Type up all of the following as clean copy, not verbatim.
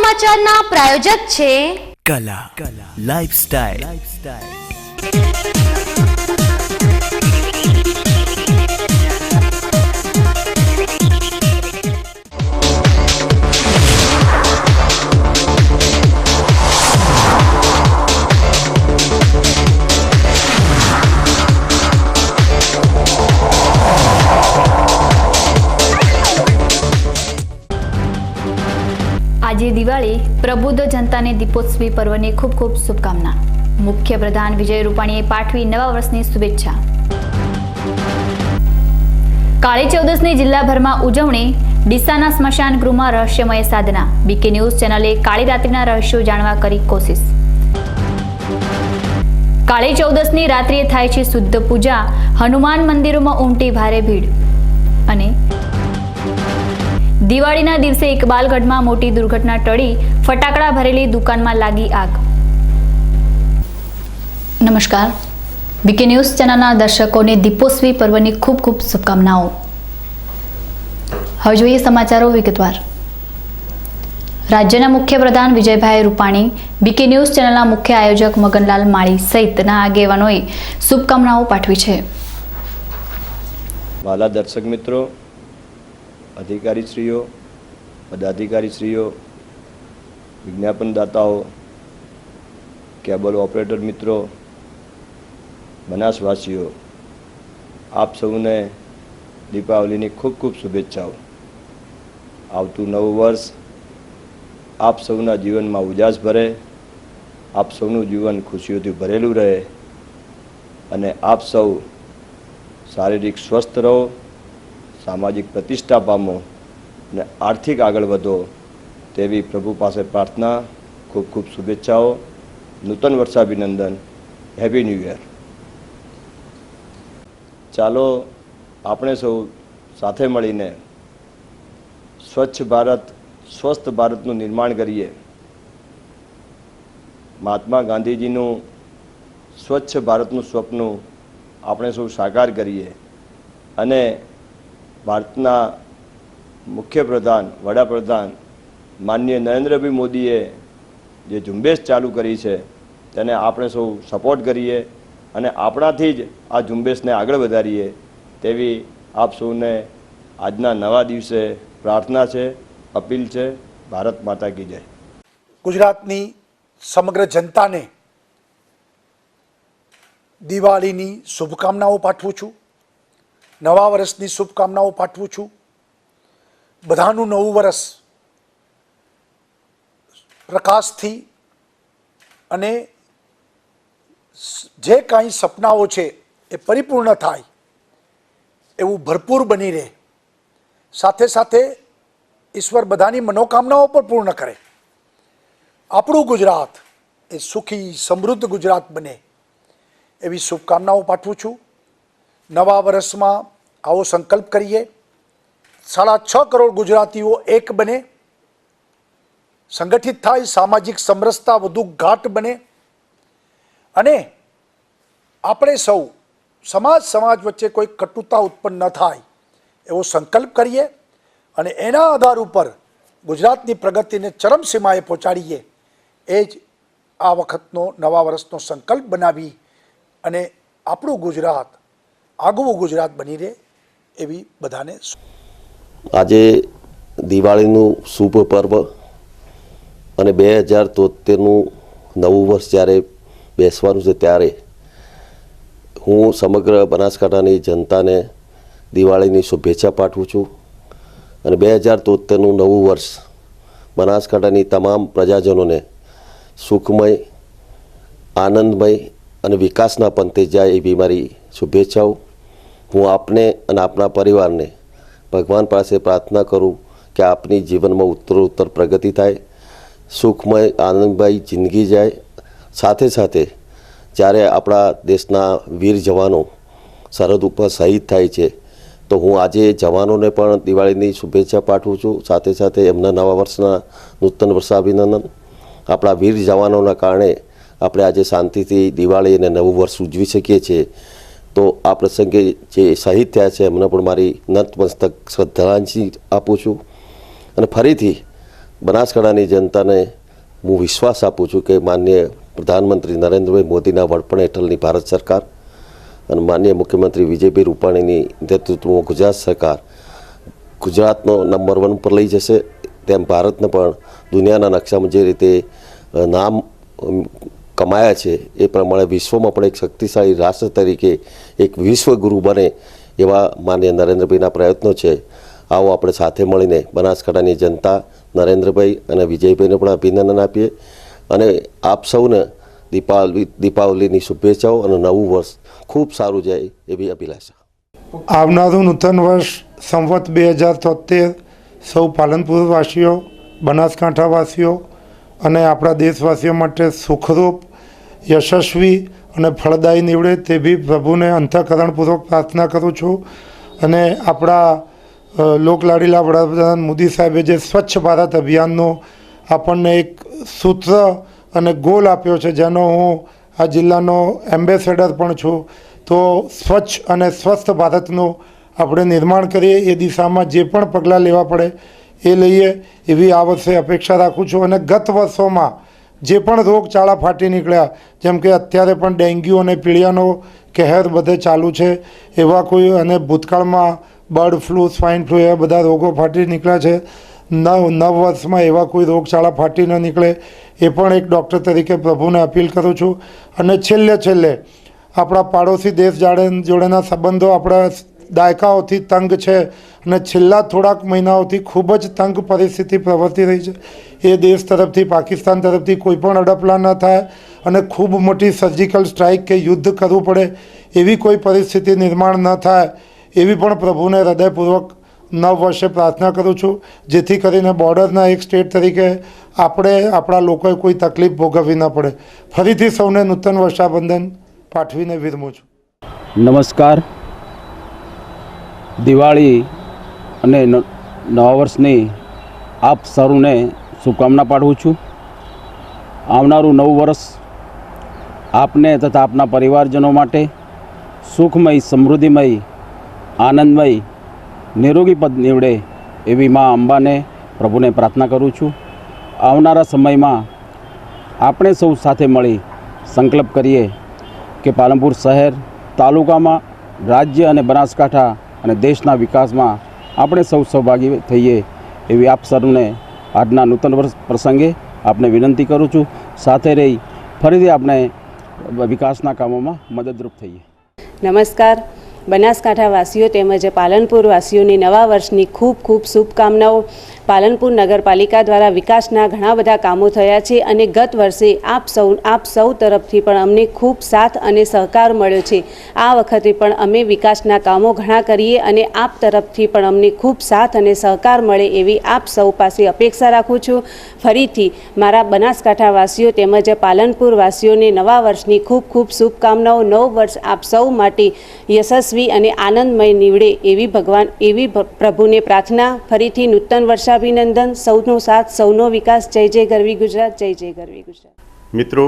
સમાચારના પ્રાયોજક છે કલા લાઇફસ્ટાઇલ। આજે દિવાળી પ્રબુદ્ધ જનતાને દીપોત્સવી પર્વની ખૂબ ખૂબ શુભકામના। મુખ્યપ્રધાન વિજય રૂપાણીએ પાઠવી નવા વર્ષની શુભેચ્છા। કાળી ચૌદસની જિલ્લાભરમાં ઉજવણી, ડીસાના સ્મશાન ગૃહમાં રહસ્યમય સાધના। બીકે ન્યૂઝ ચેનલે કાળી રાત્રિના રહસ્યો જાણવા કરી કોશિશ। કાળી ચૌદસની રાત્રિએ થાય છે શુદ્ધ પૂજા, હનુમાન મંદિરોમાં ઉમટી ભારે ભીડ। અને દિવાળીના દિવસે ઇકબાલગઢમાં મોટી દુર્ઘટના ટળી, ફટાકડા ભરેલી દુકાનમાં લાગી આગ। નમસ્કાર, બીકે ન્યૂઝ ચેનલના દર્શકોને દીપોત્સવી પર્વની ખૂબ ખૂબ શુભકામનાઓ। હવે જોઈએ સમાચારો વિગતવાર। રાજ્યના મુખ્યપ્રધાન વિજયભાઈ રૂપાણી, બીકે ન્યૂઝ ચેનલના મુખ્ય આયોજક મગનલાલ માળી સહિતના આગેવાનોએ શુભકામનાઓ પાઠવી છે। વાલા દર્શક મિત્રો, અધિકારીશ્રીઓ, પદાધિકારીશ્રીઓ, વિજ્ઞાપનદાતાઓ, કેબલ ઓપરેટર મિત્રો, બનાસવાસીઓ, આપ સૌને દીપાવલીની ખૂબ ખૂબ શુભેચ્છાઓ। આવતું નવું વર્ષ આપ સૌના જીવનમાં ઉજાસ ભરે, આપ સૌનું જીવન ખુશીઓથી ભરેલું રહે અને આપ સૌ શારીરિક સ્વસ્થ રહો, સામાજિક પ્રતિષ્ઠા પામો અને આર્થિક આગળ વધો તેવી પ્રભુ પાસે પ્રાર્થના। ખૂબ ખૂબ શુભેચ્છાઓ, નૂતન વર્ષાભિનંદન, હેપી ન્યૂ યર। ચાલો આપણે સૌ સાથે મળીને સ્વચ્છ ભારત, સ્વસ્થ ભારતનું નિર્માણ કરીએ। મહાત્મા ગાંધીજીનું સ્વચ્છ ભારતનું સ્વપ્ન આપણે સૌ સાકાર કરીએ અને ભારતના મુખ્યપ્રધાન, વડાપ્રધાન માનનીય નરેન્દ્રભાઈ મોદીએ જે ઝુંબેશ ચાલુ કરી છે તેને આપણે સૌ સપોર્ટ કરીએ અને આપણાથી જ આ ઝુંબેશને આગળ વધારીએ તેવી આપ સૌને આજના નવા દિવસે પ્રાર્થના છે, અપીલ છે। ભારત માતા કી જય। ગુજરાતની સમગ્ર જનતાને દિવાળીની શુભકામનાઓ પાઠવું છું, નવા વર્ષની શુભકામનાઓ પાઠવું છું। બધાનું નવું વર્ષ પ્રકાશથી અને જે કાંઈ સપનાઓ છે એ પરિપૂર્ણ થાય એવું ભરપૂર બની રહે। સાથે સાથે ઈશ્વર બધાની મનોકામનાઓ પણ પૂર્ણ કરે। આપણું ગુજરાત એ સુખી સમૃદ્ધ ગુજરાત બને એવી શુભકામનાઓ પાઠવું છું। નવા વર્ષમાં આવો સંકલ્પ કરીએ, 6.5 કરોડ ગુજરાતીઓ એક બને, સંગઠિત થાય, સામાજિક સમરસતા વધુ ગાઢ બને અને આપણે સૌ સમાજ વચ્ચે કોઈ કટુતા ઉત્પન્ન ન થાય એવો સંકલ્પ કરીએ અને એના આધાર ઉપર ગુજરાતની પ્રગતિને ચરમસીમાએ પહોંચાડીએ। એ જ આ વખતનો નવા વર્ષનો સંકલ્પ બનાવી અને આપણું ગુજરાત આગવું ગુજરાત બની રહે એવી બધાને। આજે દિવાળીનું શુભ પર્વ અને 2073નું નવું વર્ષ જ્યારે બેસવાનું છે ત્યારે હું સમગ્ર બનાસકાંઠાની જનતાને દિવાળીની શુભેચ્છા પાઠવું છું અને 2073નું નવું વર્ષ બનાસકાંઠાની તમામ પ્રજાજનોને સુખમય, આનંદમય અને વિકાસના પંથે જાય એવી મારી શુભેચ્છાઓ। હું આપને અને આપના પરિવારને ભગવાન પાસે પ્રાર્થના કરું કે આપની જીવનમાં ઉત્તરોત્તર પ્રગતિ થાય, સુખમય આનંદમય જિંદગી જાય। સાથે સાથે જ્યારે આપણા દેશના વીર જવાનો સરહદ ઉપર શહીદ થાય છે તો હું આજે જવાનોને પણ દિવાળીની શુભેચ્છા પાઠવું છું। સાથે સાથે એમના નવા વર્ષના નૂતન વર્ષાભિનંદન। આપણા વીર જવાનોના કારણે આપણે આજે શાંતિથી દિવાળી અને નવું વર્ષ ઉજવી શકીએ છીએ। તો આ પ્રસંગે જે શહીદ થયા છે એમને પણ મારી નતમસ્તક શ્રદ્ધાંજલિ આપું છું અને ફરીથી બનાસકાંઠાની જનતાને હું વિશ્વાસ આપું છું કે માનનીય પ્રધાનમંત્રી નરેન્દ્રભાઈ મોદીના વડપણ હેઠળની ભારત સરકાર અને માનનીય મુખ્યમંત્રી વિજયભાઈ રૂપાણીની નેતૃત્વમાં ગુજરાત સરકાર ગુજરાતનો નંબર 1 પર લઈ જશે, તેમ ભારતને પણ દુનિયાના નકશામાં જે રીતે નામ કમાયા છે એ પ્રમાણે વિશ્વમાં પણ એક શક્તિશાળી રાષ્ટ્ર તરીકે એક વિશ્વગુરુ બને એવા માનનીય નરેન્દ્રભાઈના પ્રયત્નો છે. આવો આપણે સાથે મળીને બનાસકાંઠાની જનતા નરેન્દ્રભાઈ અને વિજયભાઈને પણ અભિનંદન આપીએ અને આપ સૌને દીપાવલીની શુભેચ્છાઓ અને નવું વર્ષ ખૂબ સારું જાય એવી અભિલાષા. આવનારું નૂતન વર્ષ સંવત 2073 સૌ પાલનપુરવાસીઓ, બનાસકાંઠાવાસીઓ અને આપણા દેશવાસીઓ માટે સુખરૂપ, યશસ્વી અને ફળદાયી નીવડે તેવી પ્રભુને અંતઃકરણપૂર્વક પ્રાર્થના કરું છું. અને આપણા લોકલાડીલા વડાપ્રધાન મોદી સાહેબે જે સ્વચ્છ ભારત અભિયાનનો આપણને એક સૂત્ર અને ગોલ આપ્યો છે, જેનો હું આ જિલ્લાનો એમ્બેસેડર પણ છું, તો સ્વચ્છ અને સ્વસ્થ ભારતનું આપણે નિર્માણ કરીએ. એ દિશામાં જે પણ પગલાં લેવા પડે એ લઈએ એવી આ વર્ષે અપેક્ષા રાખું છું. અને ગત વર્ષોમાં જે પણ રોગચાળા ફાટી નીકળ્યા, જેમ કે અત્યારે પણ ડેન્ગ્યુ અને પીળિયાનો કહેર બધે ચાલુ છે, એવા કોઈ, અને ભૂતકાળમાં બર્ડ ફ્લૂ, સ્વાઇન ફ્લૂ એવા બધા રોગો ફાટી નીકળ્યા છે. નવ વર્ષમાં એવા કોઈ રોગચાળા ફાટી ન નીકળે એ પણ એક ડૉક્ટર તરીકે પ્રભુને અપીલ કરું છું. અને છેલ્લે આપણા પાડોશી દેશ જોડેના સંબંધો આપણા દાયકાઓથી તંગ છે અને છેલ્લા થોડાક મહિનાઓથી ખૂબ જ તંગ પરિસ્થિતિ પ્રવર્તી રહી છે. એ દેશ તરફથી, પાકિસ્તાન તરફથી કોઈ પણ અડપલા ન થાય અને ખૂબ મોટી સર્જિકલ સ્ટ્રાઇક કે યુદ્ધ કરવું પડે એવી કોઈ પરિસ્થિતિ નિર્માણ ન થાય એવી પણ પ્રભુને હૃદયપૂર્વક નવ વર્ષે પ્રાર્થના કરું છું, જેથી કરીને બોર્ડરના એક સ્ટેટ તરીકે આપણા લોકોએ કોઈ તકલીફ ભોગવવી ન પડે. ફરીથી સૌને નૂતન વર્ષાબંધન પાઠવીને વિરમું છું. નમસ્કાર. દિવાળી અને નવા વર્ષની આપ સૌને શુભકામના પાઠવું છું. આવનારું નવું વર્ષ આપને તથા આપના પરિવારજનો માટે સુખમય, સમૃદ્ધિમય, આનંદમય, નિરોગી પદ નીવડે એવી મા અંબાને, પ્રભુને પ્રાર્થના કરું છું. આવનારા સમયમાં આપણે સૌ સાથે મળી સંકલ્પ કરીએ કે પાલનપુર શહેર, તાલુકામાં, રાજ્ય અને બનાસકાંઠા અને દેશના વિકાસમાં આપણે સૌ સહભાગી થઈએ એવી આપ સૌને આજના નૂતન વર્ષ પ્રસંગે આપને વિનંતી કરું છું. સાથે રહી ફરીથી આપણે વિકાસના કામોમાં મદદરૂપ થઈએ. નમસ્કાર. બનાસકાંઠા વાસીઓ તેમજ પાલનપુર વાસીઓની નવા વર્ષની ખૂબ ખૂબ શુભકામનાઓ. પાલનપુર નગરપાલિકા દ્વારા વિકાસના ઘણા બધા કામો થયા છે અને ગત વર્ષે આપ સૌ તરફથી પણ અમને ખૂબ સાથ અને સહકાર મળ્યો છે. આ વખતે પણ અમે વિકાસના કામો ઘણા કરીએ અને આપ તરફથી પણ અમને ખૂબ સાથ અને સહકાર મળે એવી આપ સૌ પાસે અપેક્ષા રાખું છું. ફરીથી મારા બનાસકાંઠા વાસીઓ તેમજ પાલનપુર વાસીઓને નવા વર્ષની ખૂબ ખૂબ શુભકામનાઓ. નવ વર્ષ આપ સૌ માટે યશસ્વી અને આનંદમય નીવડે એવી પ્રભુને પ્રાર્થના. ફરીથી નૂતન વર્ષાભિનંદન. સૌનો સાથ, સૌનો વિકાસ. જય જય ગરવી ગુજરાત. જય જય ગરવી ગુજરાત. મિત્રો,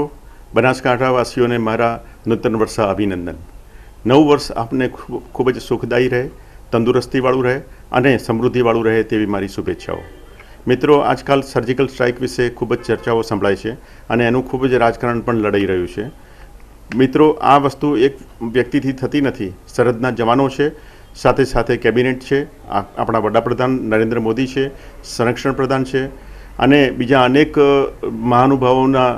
બનાસકાંઠા વાસીઓને મારા નૂતન વર્ષા અભિનંદન. નવું વર્ષ આપને ખૂબ જ સુખદાયી રહે, તંદુરસ્તીવાળું રહે અને સમૃદ્ધિવાળું રહે તેવી મારી શુભેચ્છાઓ. મિત્રો, આજકાલ સર્જિકલ સ્ટ્રાઇક વિશે ખૂબ જ ચર્ચાઓ સંભળાય છે અને એનું ખૂબ જ રાજકારણ પણ લડાઈ રહ્યું છે. મિત્રો, આ વસ્તુ એક વ્યક્તિથી થતી નથી. સરહદના જવાનો છે, સાથે સાથે કેબિનેટ છે, આપણા વડાપ્રધાન નરેન્દ્ર મોદી છે, સંરક્ષણ પ્રધાન છે અને બીજા અનેક મહાનુભાવોના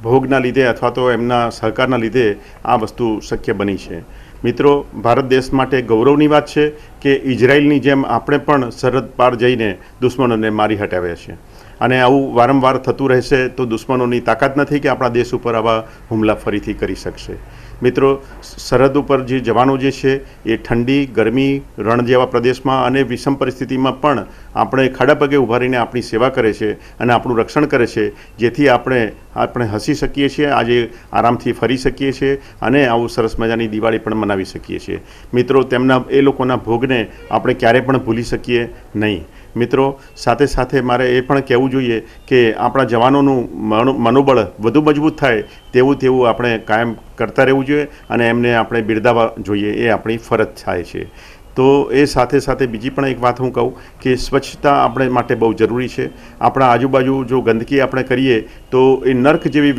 ભોગના લીધે અથવા તો એમના સહકારના લીધે આ વસ્તુ શક્ય બની છે. મિત્રો, ભારત દેશ માટે ગૌરવની વાત છે કે ઇઝરાયલની જેમ આપણે પણ સરહદ પાર જઈને દુશ્મનોને મારી હટાવ્યા છે અને આવું વારંવાર થતું રહેશે તો દુશ્મનોની તાકાત નથી કે આપણા દેશ ઉપર આવા હુમલા ફરીથી કરી શકશે. મિત્રો, સરહદ ઉપર જે જવાનો જે છે એ ઠંડી, ગરમી, રણ જેવા પ્રદેશમાં અને વિષમ પરિસ્થિતિમાં પણ આપણે ખાડા પગે ઊભા રહીને આપણી સેવા કરે છે અને આપણું રક્ષણ કરે છે, જેથી આપણે હસી શકીએ છીએ, આજે આરામથી ફરી શકીએ છીએ અને આવું સરસ મજાની દિવાળી પણ મનાવી શકીએ છીએ. મિત્રો, એ લોકોના ભોગને આપણે ક્યારે પણ ભૂલી શકીએ નહીં. મિત્રો, સાથે સાથે મારે એ પણ કહેવું જોઈએ કે આપણા જવાનોનું મનોબળ વધુ મજબૂત થાય તેવું આપણે કાયમ કરતા રહેવું જોઈએ અને એમને આપણે બિરદાવવા જોઈએ. એ આપણી ફરજ થાય છે. તો એ સાથે સાથે બીજી પણ એક વાત હું કહું કે સ્વચ્છતા આપણે માટે બહુ જરૂરી છે. આપણા આજુબાજુ જો ગંદકી આપણે કરીએ તો એ નર્ક જેવી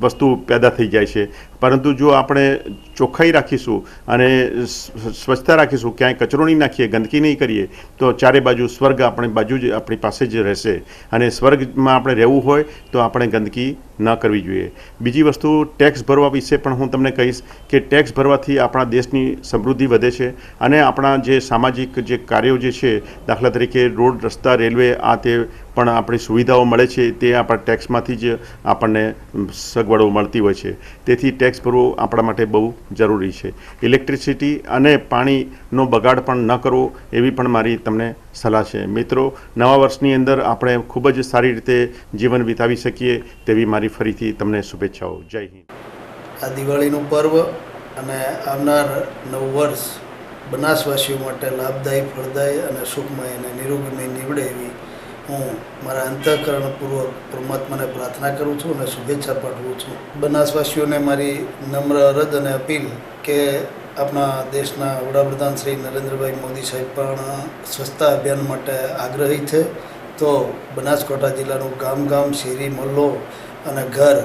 વસ્તુ પેદા થઈ જાય છે. પરંતુ જો આપણે ચોખ્ખાઈ રાખીશું અને સ્વચ્છતા રાખીશું, ક્યાંય કચરો નહીં નાખીએ, ગંદકી નહીં કરીએ, તો ચારે બાજુ સ્વર્ગ આપણી પાસે જ રહેશે. અને સ્વર્ગમાં આપણે રહેવું હોય તો આપણે ગંદકી ન કરવી જોઈએ. બીજી વસ્તુ, ટેક્સ ભરવા વિશે પણ હું તમને કહીશ કે ટેક્સ ભરવાથી આપણા દેશની સમૃદ્ધિ વધે છે અને આપણા જે સામાજિક જે કાર્યો જે છે, દાખલા તરીકે રોડ, રસ્તા, રેલવે, આ તે પણ આપણી સુવિધાઓ મળે છે, તે આપણા ટેક્સમાંથી જ આપણને સગવડો મળતી હોય છે. તેથી ટેક્સ ભરવો આપણા માટે બહુ જરૂરી છે. ઇલેક્ટ્રિસિટી અને પાણીનો બગાડ પણ ન કરવો એવી પણ મારી તમને સલાહ છે. મિત્રો, નવા વર્ષની અંદર આપણે ખૂબ જ સારી રીતે જીવન વિતાવી શકીએ તેવી મારી ફરીથી તમને શુભેચ્છાઓ. જય હિન્દ. આ દિવાળીનું પર્વ અને આવનાર નવું વર્ષ બનાસવાસીઓ માટે લાભદાયી, ફળદાયી અને સુખમય અને નિરોગીમય નીવડે એવી હું મારા અંતઃકરણપૂર્વક પરમાત્માને પ્રાર્થના કરું છું અને શુભેચ્છા પાઠવું છું. બનાસવાસીઓને મારી નમ્ર અરજ અને અપીલ કે આપણા દેશના વડાપ્રધાન શ્રી નરેન્દ્રભાઈ મોદી સાહેબ પણ સ્વચ્છતા અભિયાન માટે આગ્રહી છે. તો બનાસકાંઠા જિલ્લાનું ગામ, શેરી, મહોલ્લો અને ઘર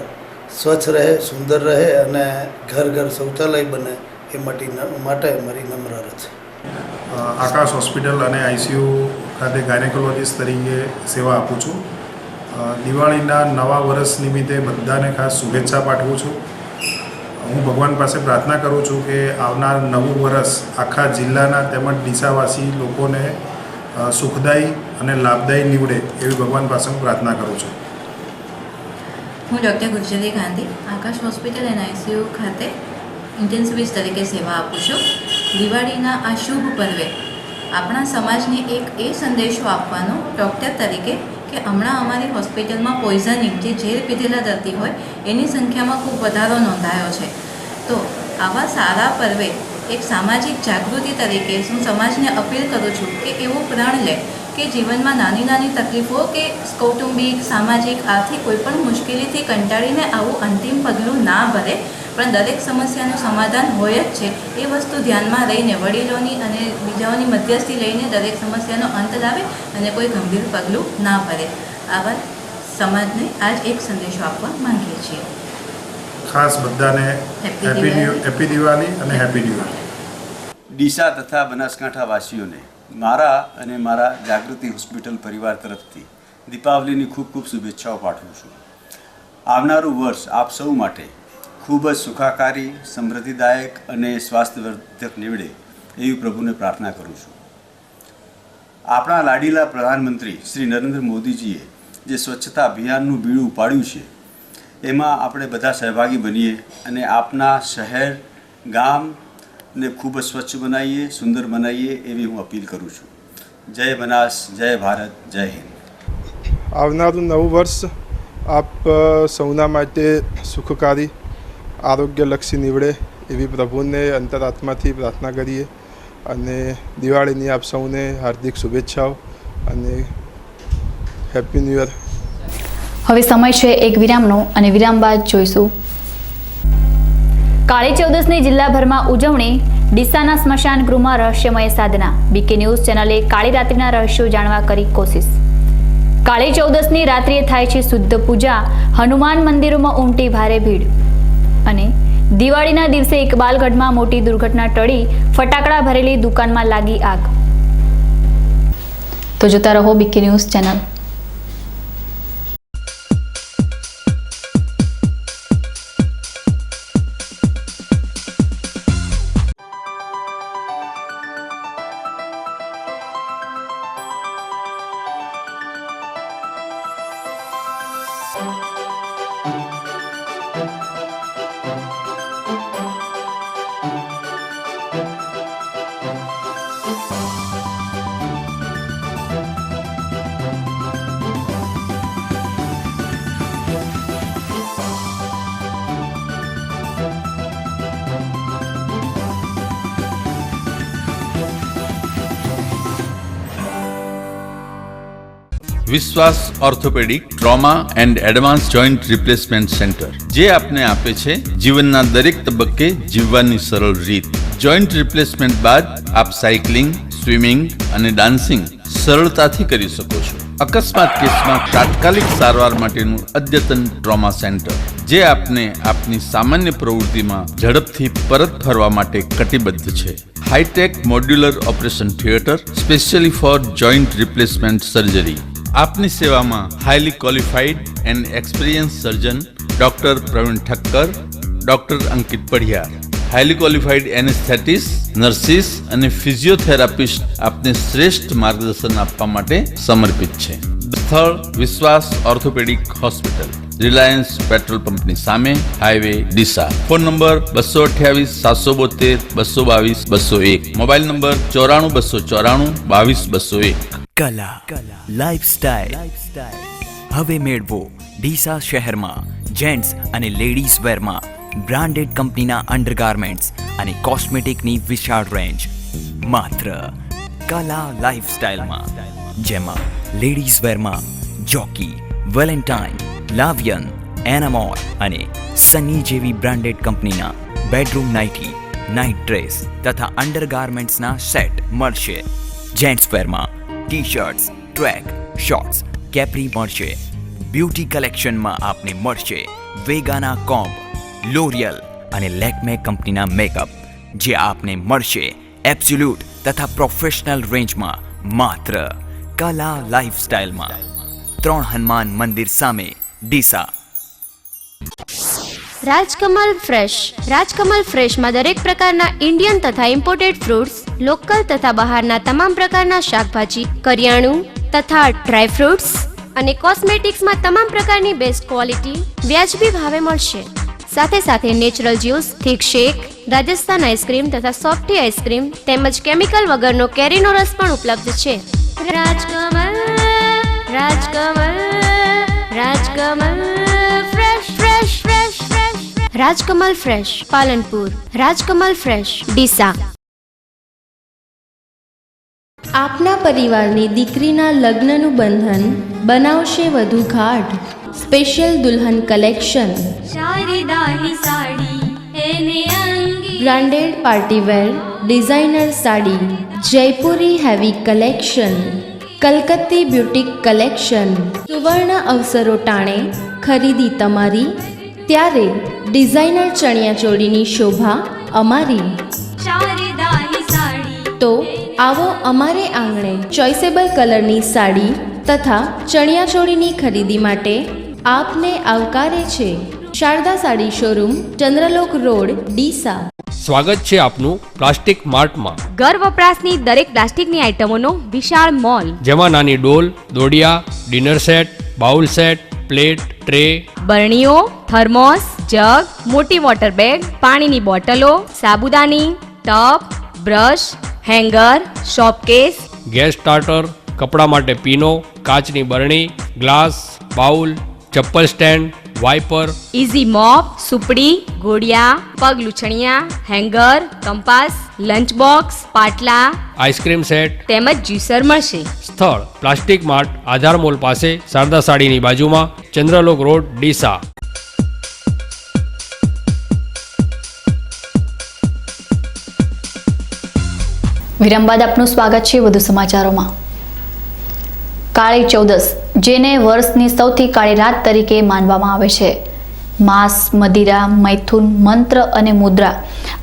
સ્વચ્છ રહે, સુંદર રહે અને ઘર ઘર શૌચાલય બને એ માટે મારી નમ્ર અરજ છે. આકાશ હોસ્પિટલ અને આઈસીયુ ખાતે ગાયનેકોલોજીસ્ટ તરીકે સેવા આપું છું. દિવાળીના નવા વર્ષ નિમિત્તે બધાને ખાસ શુભેચ્છા પાઠવું છું. હું ભગવાન પાસે પ્રાર્થના કરું છું કે આવનાર નવું વર્ષ આખા જિલ્લાના તેમજ ડીસાવાસી લોકોને સુખદાયી અને લાભદાયી નીવડે એવી ભગવાન પાસે હું પ્રાર્થના કરું છું. હું ડૉક્ટર ગુજરી ગાંધી આકાશ હોસ્પિટલ એન્ડ આઈસીયુ ખાતે ઇન્ટેન્સિવિસ્ટ તરીકે સેવા આપું છું. દિવાળીના આ શુભ પર્વે આપણા સમાજને એક એ સંદેશો આપવાનો ડૉક્ટર તરીકે કે હમણાં અમારી હોસ્પિટલમાં પોઈઝનિંગ, જે ઝેર પીધેલા દર્દી હોય એની સંખ્યામાં ખૂબ વધારો નોંધાયો છે. તો આવા સારા પર્વે એક સામાજિક જાગૃતિ તરીકે હું સમાજને અપીલ કરું છું કે એવો પ્રણ લે કે જીવનમાં નાની નાની તકલીફો કે કૌટુંબિક, સામાજિક, આર્થિક કોઈપણ મુશ્કેલીથી કંટાળીને આવું અંતિમ પગલું ના ભરે, પણ દરેક સમસ્યાનું સમાધાન હોય જ છે એ વસ્તુ ધ્યાનમાં રહીને વડીલોની અને બીજાઓની મધ્યસ્થી લઈને દરેક સમસ્યાનો અંત લાવે અને કોઈ ગંભીર પગલું ના ભરે. આવા સમાજને આજ એક સંદેશો આપવા માંગીએ છીએ. ખાસ બધાને હેપી દિવાળી અને હેપી દિવાળી. ડીસા તથા બનાસકાંઠા વાસીઓને મારા અને મારા જાગૃતિ હોસ્પિટલ પરિવાર તરફથી દીપાવલીની ખૂબ ખૂબ શુભેચ્છાઓ પાઠવું છું. આવનારું વર્ષ આપ સૌ માટે ખૂબ જ સુખાકારી, સમૃદ્ધિદાયક અને સ્વાસ્થ્યવર્ધક નીવડે એવી પ્રભુને પ્રાર્થના કરું છું. આપણા લાડીલા પ્રધાનમંત્રી શ્રી નરેન્દ્ર મોદીજીએ જે સ્વચ્છતા અભિયાનનું બીડું ઉપાડ્યું છે એમાં આપણે બધા સહભાગી બનીએ અને આપના શહેર, ગામને ખૂબ જ સ્વચ્છ બનાવીએ, સુંદર બનાવીએ એવી હું અપીલ કરું છું. જય બનાસ, જય ભારત, જય હિન્દ. આવનારું નવું વર્ષ આપ સૌના માટે સુખકારી, આરોગ્યલક્ષી નીવડે એવી પ્રભુને અંતરાત્માથી પ્રાર્થના કરીએ અને દિવાળીની આપ સૌને હાર્દિક શુભેચ્છાઓ અને હેપી ન્યૂ યર. હવે સમય છે એક વિરામનો અને વિરામ બાદ જોઈશું કાળી ચૌદસની જિલ્લાભરમાં ઉજવણી. ડીસાના સ્મશાન ગૃહમાં રહસ્યમય સાધના. બીકે ન્યૂઝ ચેનલે કાળી રાત્રિના રહસ્યો જાણવા કરી કોશિશ. કાળી ચૌદસની રાત્રિએ થાય છે શુદ્ધ પૂજા. હનુમાન મંદિરોમાં ઉમટી ભારે ભીડ. અને દિવાળીના દિવસે ઇકબાલગઢમાં મોટી દુર્ઘટના ટળી. ફટાકડા ભરેલી દુકાનમાં લાગી આગ. તો જોતા રહો બીકે ન્યૂઝ ચેનલ. વિશ્વાસ orthopaedic trauma and advance joint replacement centre, જે આપને આપે છે જીવનના દરેક તબક્કે જીવવાની સરળ રીત. જોઈન્ટ રિપ્લેસમેન્ટ બાદ આપ સાયકલિંગ, સ્વિમિંગ અને ડાન્સિંગ સરળતાથી કરી શકો છો. અકસ્માત કેસમાં તાત્કાલિક સારવાર માટેનું અદ્યતન ટ્રોમા સેન્ટર, જે આપને આપની સામાન્ય પ્રવૃત્તિમાં ઝડપથી પરત ફરવા માટે કટિબદ્ધ છે. High tech modular operation theatre specially for joint replacement surgery. આપની સેવામાં highly qualified and experience surgeon doctor Praveen Thakkar, doctor Ankit Padhiyar, highly qualified anaesthetist, nurses અને ફિઝિયોથેરાપિસ્ટ આપને શ્રેષ્ઠ માર્ગદર્શન આપવા માટે સમર્પિત છે. સ્થળ વિશ્વાસ ઓર્થોપેડિક હોસ્પિટલ, રિલાયન્સ પેટ્રોલ પંપની સામે, highway Deesa. Phone number 228 772 222 201. Mobile number 94 294 22 201. કલા લાઇફસ્ટાઇલ હવે મેળવો ડીસા શહેરમાં જેન્ટ્સ અને લેડીઝ વેરમાં બ્રાન્ડેડ કંપનીના અંડરગાર્મેન્ટ્સ અને કોસ્મેટિકની વિશાળ રેન્જ માત્ર કલા લાઇફસ્ટાઇલમાં, જેમાં લેડીઝ વેરમાં જોકી, વેલેન્ટાઇન, લાવિયન, એનામોર અને સની જેવી બ્રાન્ડેડ કંપનીના બેડરૂમ નાઇટી, નાઇટ ડ્રેસ તથા અંડરગાર્મેન્ટ્સના સેટ મળશે. જેન્ટ્સ વેરમાં ટી-શર્ટ્સ, ટ્રેક, શોર્ટ્સ, કેપ્રી મળશે. બ્યુટી કલેક્શનમાં આપને મળશે વેગાના કોમ્બ, લોરિયલ અને લેક્મે કંપનીના મેકઅપ, જે આપને મળશે એબ્સોલ્યુટ તથા પ્રોફેશનલ રેન્જમાં માત્ર કલા લાઇફસ્ટાઇલમાં. 3 હનુમાન મંદિર સામે, ડીસા. રાજકમલ ફ્રેશ. રાજકમલ ફ્રેશમાં દરેક પ્રકારના ઇન્ડિયન તથા ઇમ્પોર્ટેડ ફ્રૂટ્સ, લોકલ તથા બહારના તમામ પ્રકારના શાકભાજી, કરિયાણું તથા ડ્રાય ફ્રૂટ્સ અને કોસ્મેટિક્સમાં તમામ પ્રકારની બેસ્ટ ક્વોલિટી વ્યાજબી ભાવે મળશે. સાથે સાથે natural juice, thick shake, Rajasthan ice cream તથા સોફ્ટી આઈસ્ક્રીમ તેમજ કેમિકલ વગરનો કેરીનો રસ પણ ઉપલબ્ધ છે. Rajkamal, Rajkamal, Rajkamal fresh, fresh, fresh, fresh. Rajkamal fresh, Palanpur. Rajkamal fresh, Deesa. આપના પરિવારની દીકરીના લગ્નનું બંધન બનાવશે વધુ ગાઢ. સ્પેશિયલ દુલ્હન collection, branded partywear designer sari, Jaipuri heavy collection, કલકત્તી બ્યુટીક કલેક્શન. સુવર્ણ અવસરો ટાણે ખરીદી તમારી, ત્યારે ડિઝાઇનર ચણિયાચોળીની શોભા અમારી. તો આવો અમારે આંગણે ચોઇસેબલ કલરની સાડી તથા ચણિયાચોળીની ખરીદી માટે આપને આવકારે છે શારદા સાડી શોરૂમ, ચંદ્રલોક રોડ, ડીસા. સ્વાગત છે આપનું પ્લાસ્ટિક માર્ટમાં. ઘર વપરાશની દરેક પ્લાસ્ટિકની આઇટમોનો વિશાળ મોલ, જેમાં નાની ડોલ, દોડિયા, dinner set, bowl set, plate, tray, બરણીઓ, થર્મોસ, જગ, મોટી વોટર બેગ, પાણીની બોટલો, સાબુદાની, tub, brush, hanger, showcase, gas starter, કપડા માટે પીનો, કાચની બરણી, ગ્લાસ, બાઉલ, ચપ્પલ સ્ટેન્ડ, વાઇપર, ઇઝી મોપ, સુપડી, ઘોડિયા, પગ લૂછણિયા, હેંગર, કંપાસ, લંચ બોક્સ, પાટલા, આઈસ્ક્રીમ સેટ તેમજ જ્યુસર મળશે. સ્થળ પ્લાસ્ટિક માર્ટ, આધાર મોલ પાસે, શારદા સાડીની બાજુમાં, ચંદ્રલોક રોડ, ડીસા. વિરામ બાદ આપનું સ્વાગત છે વધુ સમાચારોમાં. કાળી ચૌદસ, જેને વર્ષની સૌથી કાળી રાત તરીકે માનવામાં આવે છે. માંસ, મદિરા, મૈથુન, મંત્ર અને મુદ્રા,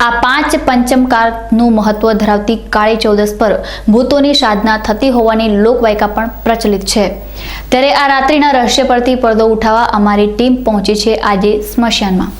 આ 5 પંચમકારનું મહત્વ ધરાવતી કાળી ચૌદસ પર ભૂતોની સાધના થતી હોવાની લોકવાયકા પણ પ્રચલિત છે. ત્યારે આ રાત્રિના રહસ્ય પરથી પડદો ઉઠાવવા અમારી ટીમ પહોંચી છે આજે સ્મશાનમાં.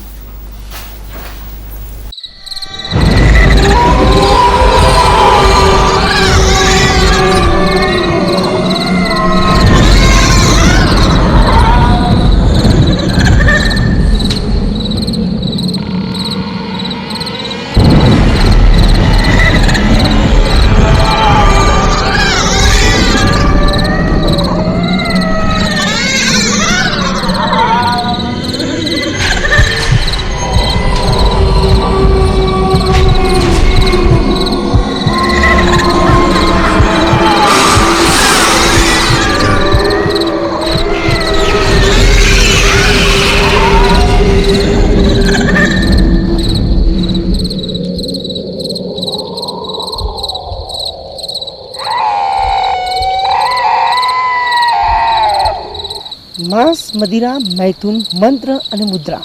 માંસ, મદિરા, મૈથુન, મંત્ર અને મુદ્રા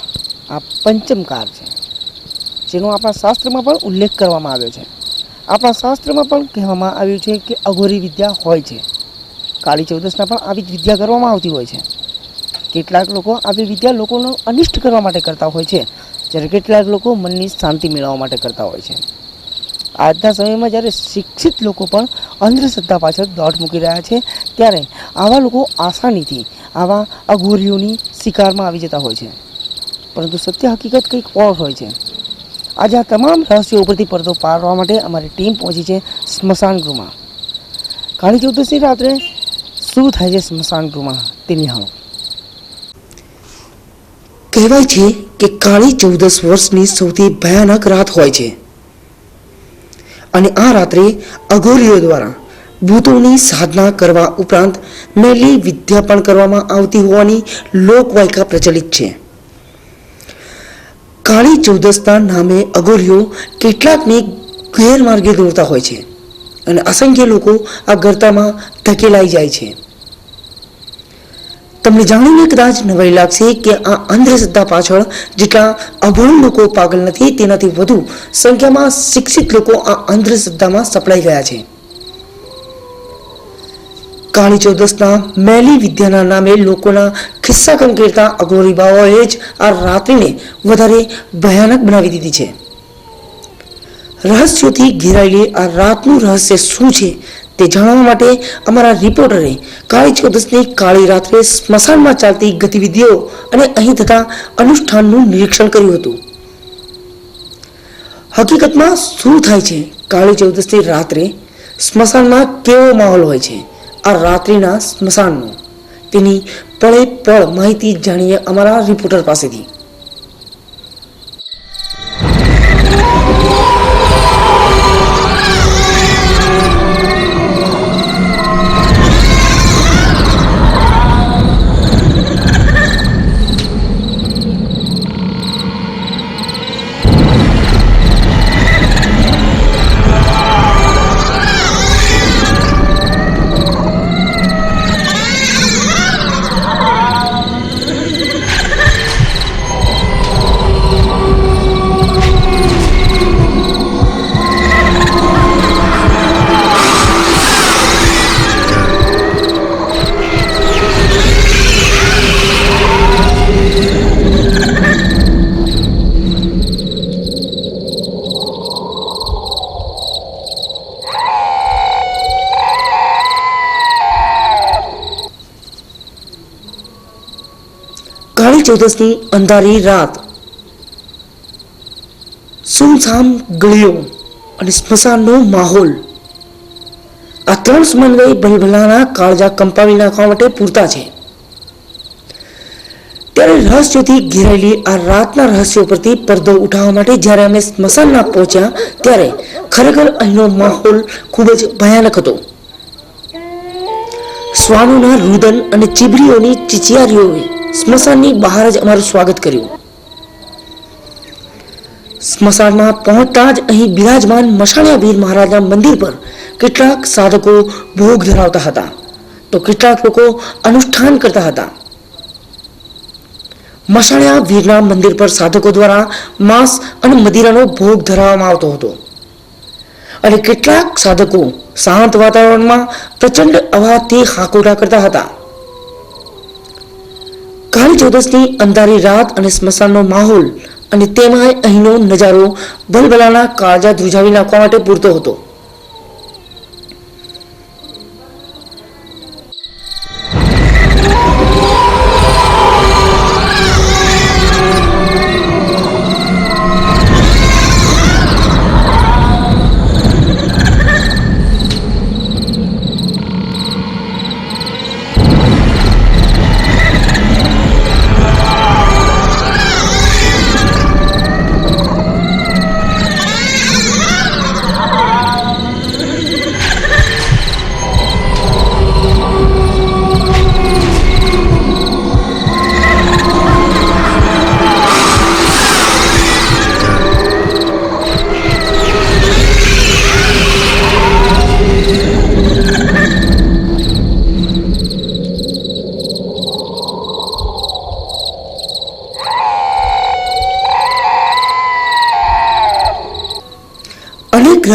આ પંચમકાર છે, જેનો આપણા શાસ્ત્રમાં પણ ઉલ્લેખ કરવામાં આવ્યો છે. આપણા શાસ્ત્રમાં પણ કહેવામાં આવ્યું છે કે અઘોરી વિદ્યા હોય છે. કાળી ચૌદસના પણ આવી જ વિદ્યા કરવામાં આવતી હોય છે. કેટલાક લોકો આવી વિદ્યા લોકોનો અનિષ્ટ કરવા માટે કરતા હોય છે, જ્યારે કેટલાક લોકો મનની શાંતિ મેળવવા માટે કરતા હોય છે. આજના સમયમાં જ્યારે શિક્ષિત લોકો પણ અંધશ્રદ્ધા પાછળ દોટ મૂકી રહ્યા છે, ત્યારે આવા લોકો આસાનીથી આવા અઘોરીઓની શિકારમાં આવી જતા હોય છે. પરંતુ સત્ય હકીકત કંઈક ઓર હોય છે. આજે આ તમામ રહસ્યો ઉપરથી પડદો પાડવા માટે અમારી ટીમ પહોંચી છે સ્મશાન ગૃહમાં. કાળી ચૌદસની રાત્રે શું થાય છે સ્મશાન ગૃહમાં તે નિહાળો. કહેવાય છે કે કાળી ચૌદસ વર્ષની સૌથી ભયાનક રાત હોય છે, અને આ રાત્રે અઘોરીઓ દ્વારા ભૂતોની સાધના કરવા ઉપરાંત મેલી વિદ્યા પણ કરવામાં આવતી હોવાની લોકવાયકા પ્રચલિત છે. કાળી ચૌદસના નામે અઘોરીઓ કેટલાકને ગેરમાર્ગે દોરતા હોય છે, અને અસંખ્ય લોકો આ ગર્તામાં ધકેલાઈ જાય છે. તમને જાણીને કદાચ નવાઈ લાગશે કે આ અંધશ્રદ્ધા પાછળ જેટલા અભણ લોકો પાગલ નથી, તેનાથી વધુ સંખ્યામાં શિક્ષિત લોકો આ અંધશ્રદ્ધામાં સપડાઈ ગયા છે. કાળી ચૌદસના મેલી વિદ્યાના નામે લોકોના ખિસ્સા કંકેરતા અઘોરી બાવાઓએ જ આ રાત્રિને વધારે ભયાનક બનાવી દીધી છે. રહસ્યોથી ઘેરાયેલી આ રાતનું રહસ્ય શું છે તે જાણવા માટે અમારા રિપોર્ટરે કાળી ચૌદસની કાળી રાત્રે સ્મશાનમાં ચાલતી ગતિવિધિઓ અને અહીં થતા અનુષ્ઠાનનું નિરીક્ષણ કર્યું હતું. હકીકતમાં શું થાય છે કાળી ચૌદસની રાત્રે સ્મશાનમાં કેવો માહોલ હોય છે આ રાત્રિના સ્મશાનનો, તેની પળે પળ માહિતી જાણીએ અમારા રિપોર્ટર પાસેથી. કાળી ચૌદસની અંધારી રાત, સુમસામ ગળીઓ અને સ્મશાનનો માહોલ, આ ત્રણ સમન્વય ભલભલાના કાળજા કંપાવી નાખવા માટે પૂરતા છે. ત્યારે રહસ્યોથી ઘેરાયેલી આ રાતના રહસ્યો પરથી પડદો ઉઠાવવા માટે જ્યારે અમે સ્મશાનમાં પહોંચ્યા, ત્યારે ખરેખર અહીંનો માહોલ ખૂબ જ ભયાનક હતો. શ્વાનોના રુદન અને ચીબરીઓની ચીચિયારીઓએ સ્મશાનની બહાર જ અમારું સ્વાગત કર્યું. સ્મશાનમાં પહોંચતા જ અહીં બિરાજમાન મશાણિયા વીર મહારાજના મંદિર પર કેટલાક સાધકો ભોગ ધરાવતા હતા, તો કેટલાક લોકો અનુષ્ઠાન કરતા હતા. મશાણિયા વીરના મંદિર પર સાધકો દ્વારા માંસ અને મદિરાનો ભોગ ધરાવવામાં આવતો હતો, અને કેટલાક સાધકો શાંત વાતાવરણમાં પ્રચંડ અવાજથી હાકોટા કરતા હતા. કાળી ચૌદસની અંધારી રાત અને સ્મશાનનો માહોલ અને તેમાંય અહીંનો નજારો ભલભલાના કાળજા ધ્રુજાવી નાખવા માટે પૂરતો હતો.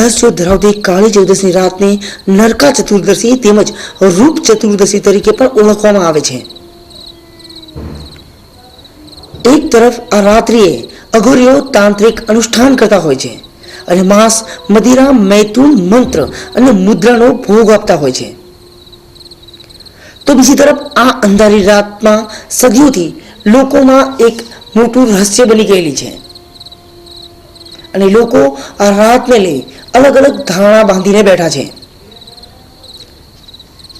રહસ્યો ધરાવતી કાળી ચૌદસની રાતને નરકા ચતુર્દશી તેમજ રૂપ ચતુર્દશી તરીકે પણ ઓળખવામાં આવે છે. એક તરફ આ રાત્રિએ અઘોરીઓ તાંત્રિક અનુષ્ઠાન કરતા હોય છે અને માંસ, મદિરા, મૈથુન, મંત્ર અને મુદ્રાનો ભોગ આપતા હોય છે, તો બીજી તરફ આ અંધારી રાતમાં સદીઓથી લોકોમાં એક મોટું રહસ્ય બની ગયેલી છે અને લોકો આ રાતને લઈ અલગ અલગ ધારણા બાંધીને બેઠા છે.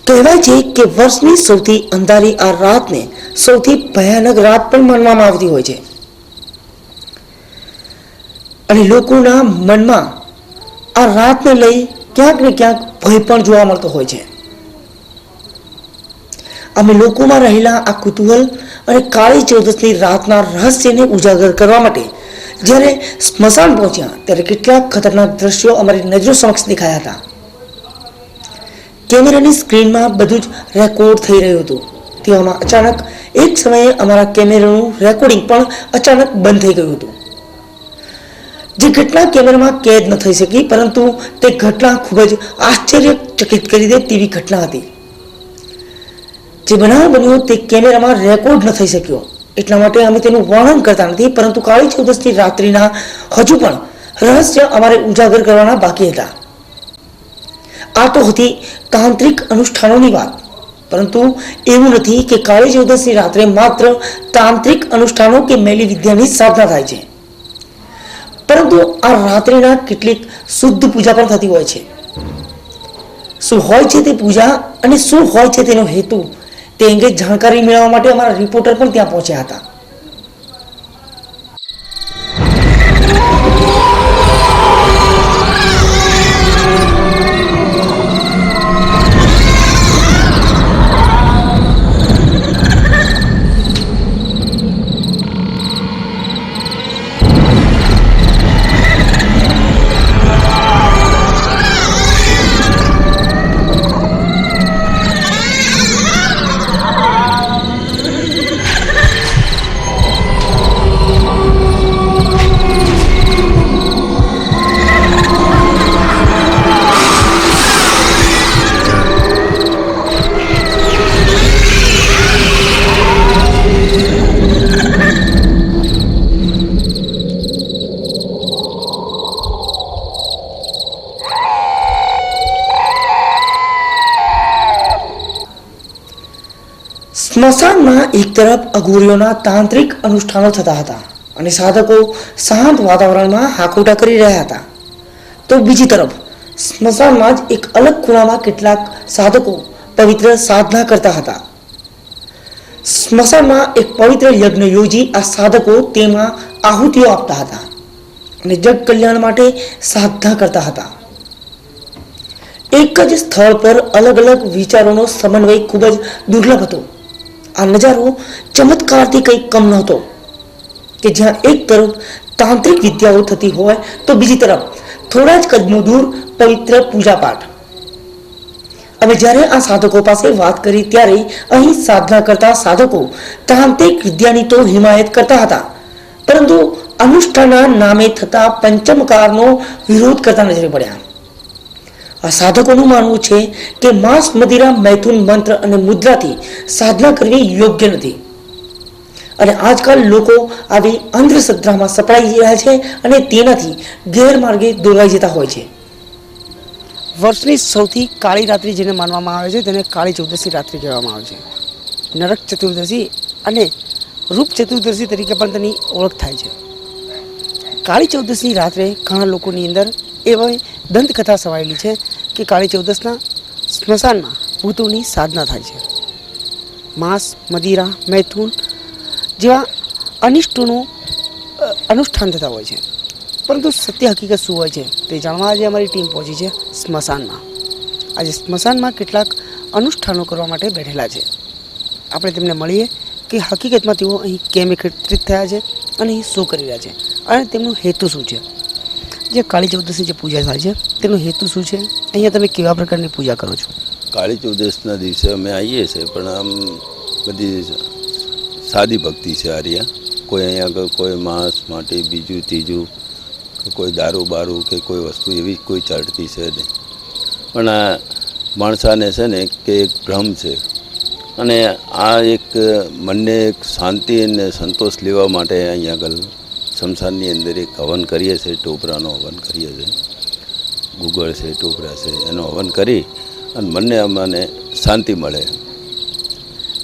કહેવાય છે કે વર્ષની સૌથી અંધારી આ રાતને સૌથી ભયાનક રાત પણ માનવામાં આવતી હોય છે અને લોકોના મનમાં આ રાતને લઈ ક્યાંક ને ક્યાંક ભય પણ જોવા મળતો હોય છે. અમે લોકોમાં રહેલા આ કુતૂહલ અને કાળી ચૌદસની રાતના રહસ્યને ઉજાગર કરવા માટે જ્યારે સ્મશાન પહોંચ્યા ત્યારે કેટલાક ખતરનાક દ્રશ્યો અમારી નજરો સમક્ષ દેખાયા હતા. કેમેરાની સ્ક્રીનમાં બધું જ રેકોર્ડ થઈ રહ્યું હતું. તેવામાં અચાનક એક સમયે અમારા કેમેરાનું રેકોર્ડિંગ પણ અચાનક બંધ થઈ ગયું હતું. જે ઘટના કેમેરામાં કેદ ન થઈ શકી, પરંતુ તે ઘટના ખૂબ જ આશ્ચર્યચકિત કરી દે તેવી ઘટના હતી. જે બનાવ બન્યો તે કેમેરામાં રેકોર્ડ ન થઈ શક્યો, એટલા માટે અમે તેનું વર્ણન કરતા નથી, પરંતુ કાળી ચૌદસની રાત્રિના હજુ પણ રહસ્ય અમારે ઉજાગર કરવાના બાકી હતા. આ તો હતી તાંત્રિક અનુષ્ઠાનોની વાત, પરંતુ એવું નથી કે કાળી ચૌદસની રાત્રે માત્ર તાંત્રિક અનુષ્ઠાનો કે મેલી વિદ્યાની સાધના થાય છે, પરંતુ આ રાત્રિના કેટલીક શુદ્ધ પૂજા પણ થતી હોય છે. શું હોય છે તે પૂજા અને શું હોય છે તેનો હેતુ, તે અંગે જાણકારી મેળવવા માટે અમારા રિપોર્ટર પણ ત્યાં પહોંચ્યા હતા. સ્મશાનમાં એક તરફ અઘોરીઓના તાંત્રિક અનુષ્ઠાનો થતા હતા અને સાધકો શાંત વાતાવરણમાં હાકોટા કરી રહ્યા હતા, તો બીજી તરફ સ્મશાનમાં જ એક અલગ ખૂણામાં કેટલાક સાધકો પવિત્ર સાધના કરતા હતા. સ્મશાનમાં એક પવિત્ર યજ્ઞ યોજી આ સાધકો તેમાં આહુતિઓ આપતા હતા અને જગ કલ્યાણ માટે સાધના કરતા હતા. એક જ સ્થળ પર અલગ અલગ વિચારોનો સમન્વય ખૂબ જ દુર્લભ હતો. આ નજારો ચમત્કારથી કંઈ કમ નહોતો કે જ્યાં એક તરફ તાંત્રિક વિદ્યાઓ થતી હોય તો બીજી તરફ થોડા જ કદમો દૂર પવિત્ર પૂજાપાઠ. હવે જ્યારે આ સાધકો પાસે વાત કરી ત્યારે અહીં સાધના કરતા સાધકો તાંત્રિક વિદ્યાની તો હિમાયત કરતા હતા, પરંતુ અનુષ્ઠાનના નામે થતા પંચમકારનો વિરોધ કરતા નજરે પડ્યા. આ સાધકોનું માનવું છે કે માંસ, મદિરા, મૈથુન, મંત્ર અને મુદ્રાથી સાધના કરવી યોગ્ય નથી અને આજકાલ લોકો આવી અંધશ્રદ્ધામાં સપડાઈ રહ્યા છે અને તેનાથી ગેરમાર્ગે દોરાઈ જતા હોય છે. વર્ષની સૌથી કાળી રાત્રિ જેને માનવામાં આવે છે તેને કાળી ચૌદશી રાત્રિ કહેવામાં આવે છે. નરક ચતુર્દશી અને રૂપ ચતુર્દશી તરીકે પણ તેની ઓળખ થાય છે. કાળી ચૌદશની રાત્રે ઘણા લોકોની અંદર એવી દંતકથા સવાયેલી છે કે કાળી ચૌદશના સ્મશાનમાં ભૂતોની સાધના થાય છે. માંસ, મદિરા, મૈથુન જેવા અનિષ્ટોનું અનુષ્ઠાન થતા હોય છે, પરંતુ સત્ય હકીકત શું હોય છે તે જાણવા આજે અમારી ટીમ પહોંચી છે સ્મશાનમાં. આજે સ્મશાનમાં કેટલાક અનુષ્ઠાનો કરવા માટે બેઠેલા છે. આપણે તેમને મળીએ કે હકીકતમાં તેઓ અહીં કેમ એકત્રિત થયા છે અને અહીં શું કરી રહ્યા છે અને તેમનો હેતુ શું છે. જે કાળી ચૌદશની જે પૂજા થાય છે તેનો હેતુ શું છે, અહીંયા તમે કેવા પ્રકારની પૂજા કરો છો? કાળી ચૌદશના દિવસે અમે આવીએ છીએ, પણ આમ બધી સાદી ભક્તિ છે. આર્યા કોઈ અહીંયા આગળ કોઈ માંસ માટે બીજું ત્રીજું કે કોઈ દારૂ બારૂ કે કોઈ વસ્તુ એવી કોઈ ચડતી છે નહીં. પણ આ માણસાને છે ને કે એક ભ્રમ છે, અને આ એક મનને એક શાંતિ અને સંતોષ લેવા માટે અહીંયા આગળ શમશાનની અંદર એક હવન કરીએ છીએ, ટોપરાનો હવન કરીએ છીએ. ગુગળ છે, ટોપરા છે, એનો હવન કરી અને મનને અમને શાંતિ મળે.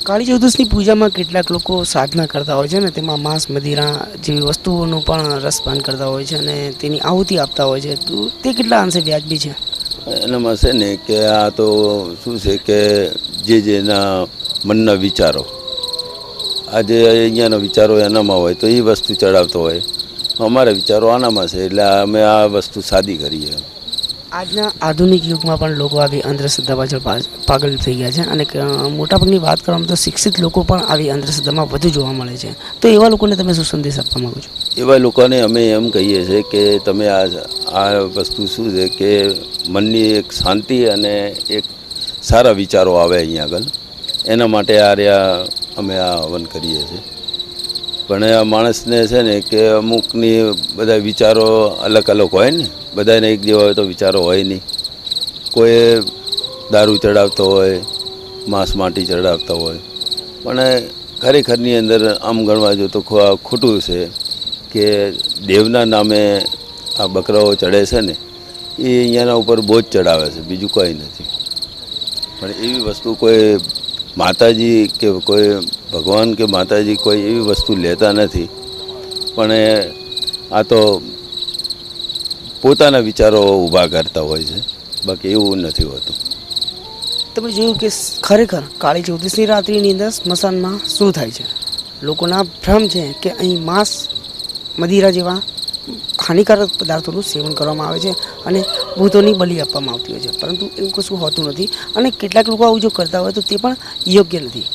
કાળી ચૌદસની પૂજામાં કેટલાક લોકો સાધના કરતા હોય છે ને, તેમાં માંસ મદિરા જેવી વસ્તુઓનું પણ રસપાન કરતા હોય છે અને તેની આહુતિ આપતા હોય છે. તો તે કેટલા અંશે વ્યાજબી છે? એનામાં છે ને કે આ તો શું છે કે જેના મનના વિચારો, આજે અહીંયાના વિચારો એનામાં હોય તો એ વસ્તુ ચડાવતો હોય. અમારા વિચારો આનામાં છે એટલે અમે આ વસ્તુ સાદી કરીએ. આજના આધુનિક યુગમાં પણ લોકો આવી અંધશ્રદ્ધા પાછળ પાગલ થઈ ગયા છે અને મોટાભાગની વાત કરવામાં તો શિક્ષિત લોકો પણ આવી અંધશ્રદ્ધામાં વધુ જોવા મળે છે. તો એવા લોકોને તમે શું સંદેશ આપવા માગો છો? એવા લોકોને અમે એમ કહીએ છીએ કે તમે આ વસ્તુ શું છે કે મનની એક શાંતિ અને એક સારા વિચારો આવે અહીંયા આગળ, એના માટે અમે આ હવન કરીએ છીએ. પણ આ માણસને છે ને કે અમુકની બધા વિચારો અલગ અલગ હોય ને, બધાને એક જેવા હોય તો વિચારો હોય નહીં. કોઈ દારૂ ચડાવતો હોય, માંસ માટી ચડાવતા હોય, પણ ખરેખરની અંદર આમ ગણવા જો તો ખોટું છે કે દેવના નામે આ બકરાઓ ચડે છે ને એ અહીંયાના ઉપર બોજ ચડાવે છે, બીજું કંઈ નથી. પણ એવી વસ્તુ કોઈ માતાજી કે કોઈ ભગવાન કે માતાજી કોઈ એવી વસ્તુ લેતા નથી. પણ આ તો પોતાના વિચારો ઊભા કરતા હોય છે, બાકી એવું નથી હોતું. તમે જોયું કે ખરેખર કાળી ચૌદસની રાત્રિની અંદર સ્મશાનમાં શું થાય છે. લોકોના ભ્રમ છે કે અહીં માંસ મદિરા જેવા હાનિકારક પદાર્થોનું સેવન કરવામાં આવે છે અને ભૂતોની બલિ આપવામાં આવતી હોય છે, પરંતુ એવું કશું હોતું નથી. અને કેટલાક લોકો આવું જો કરતા હોય તો તે પણ યોગ્ય નથી,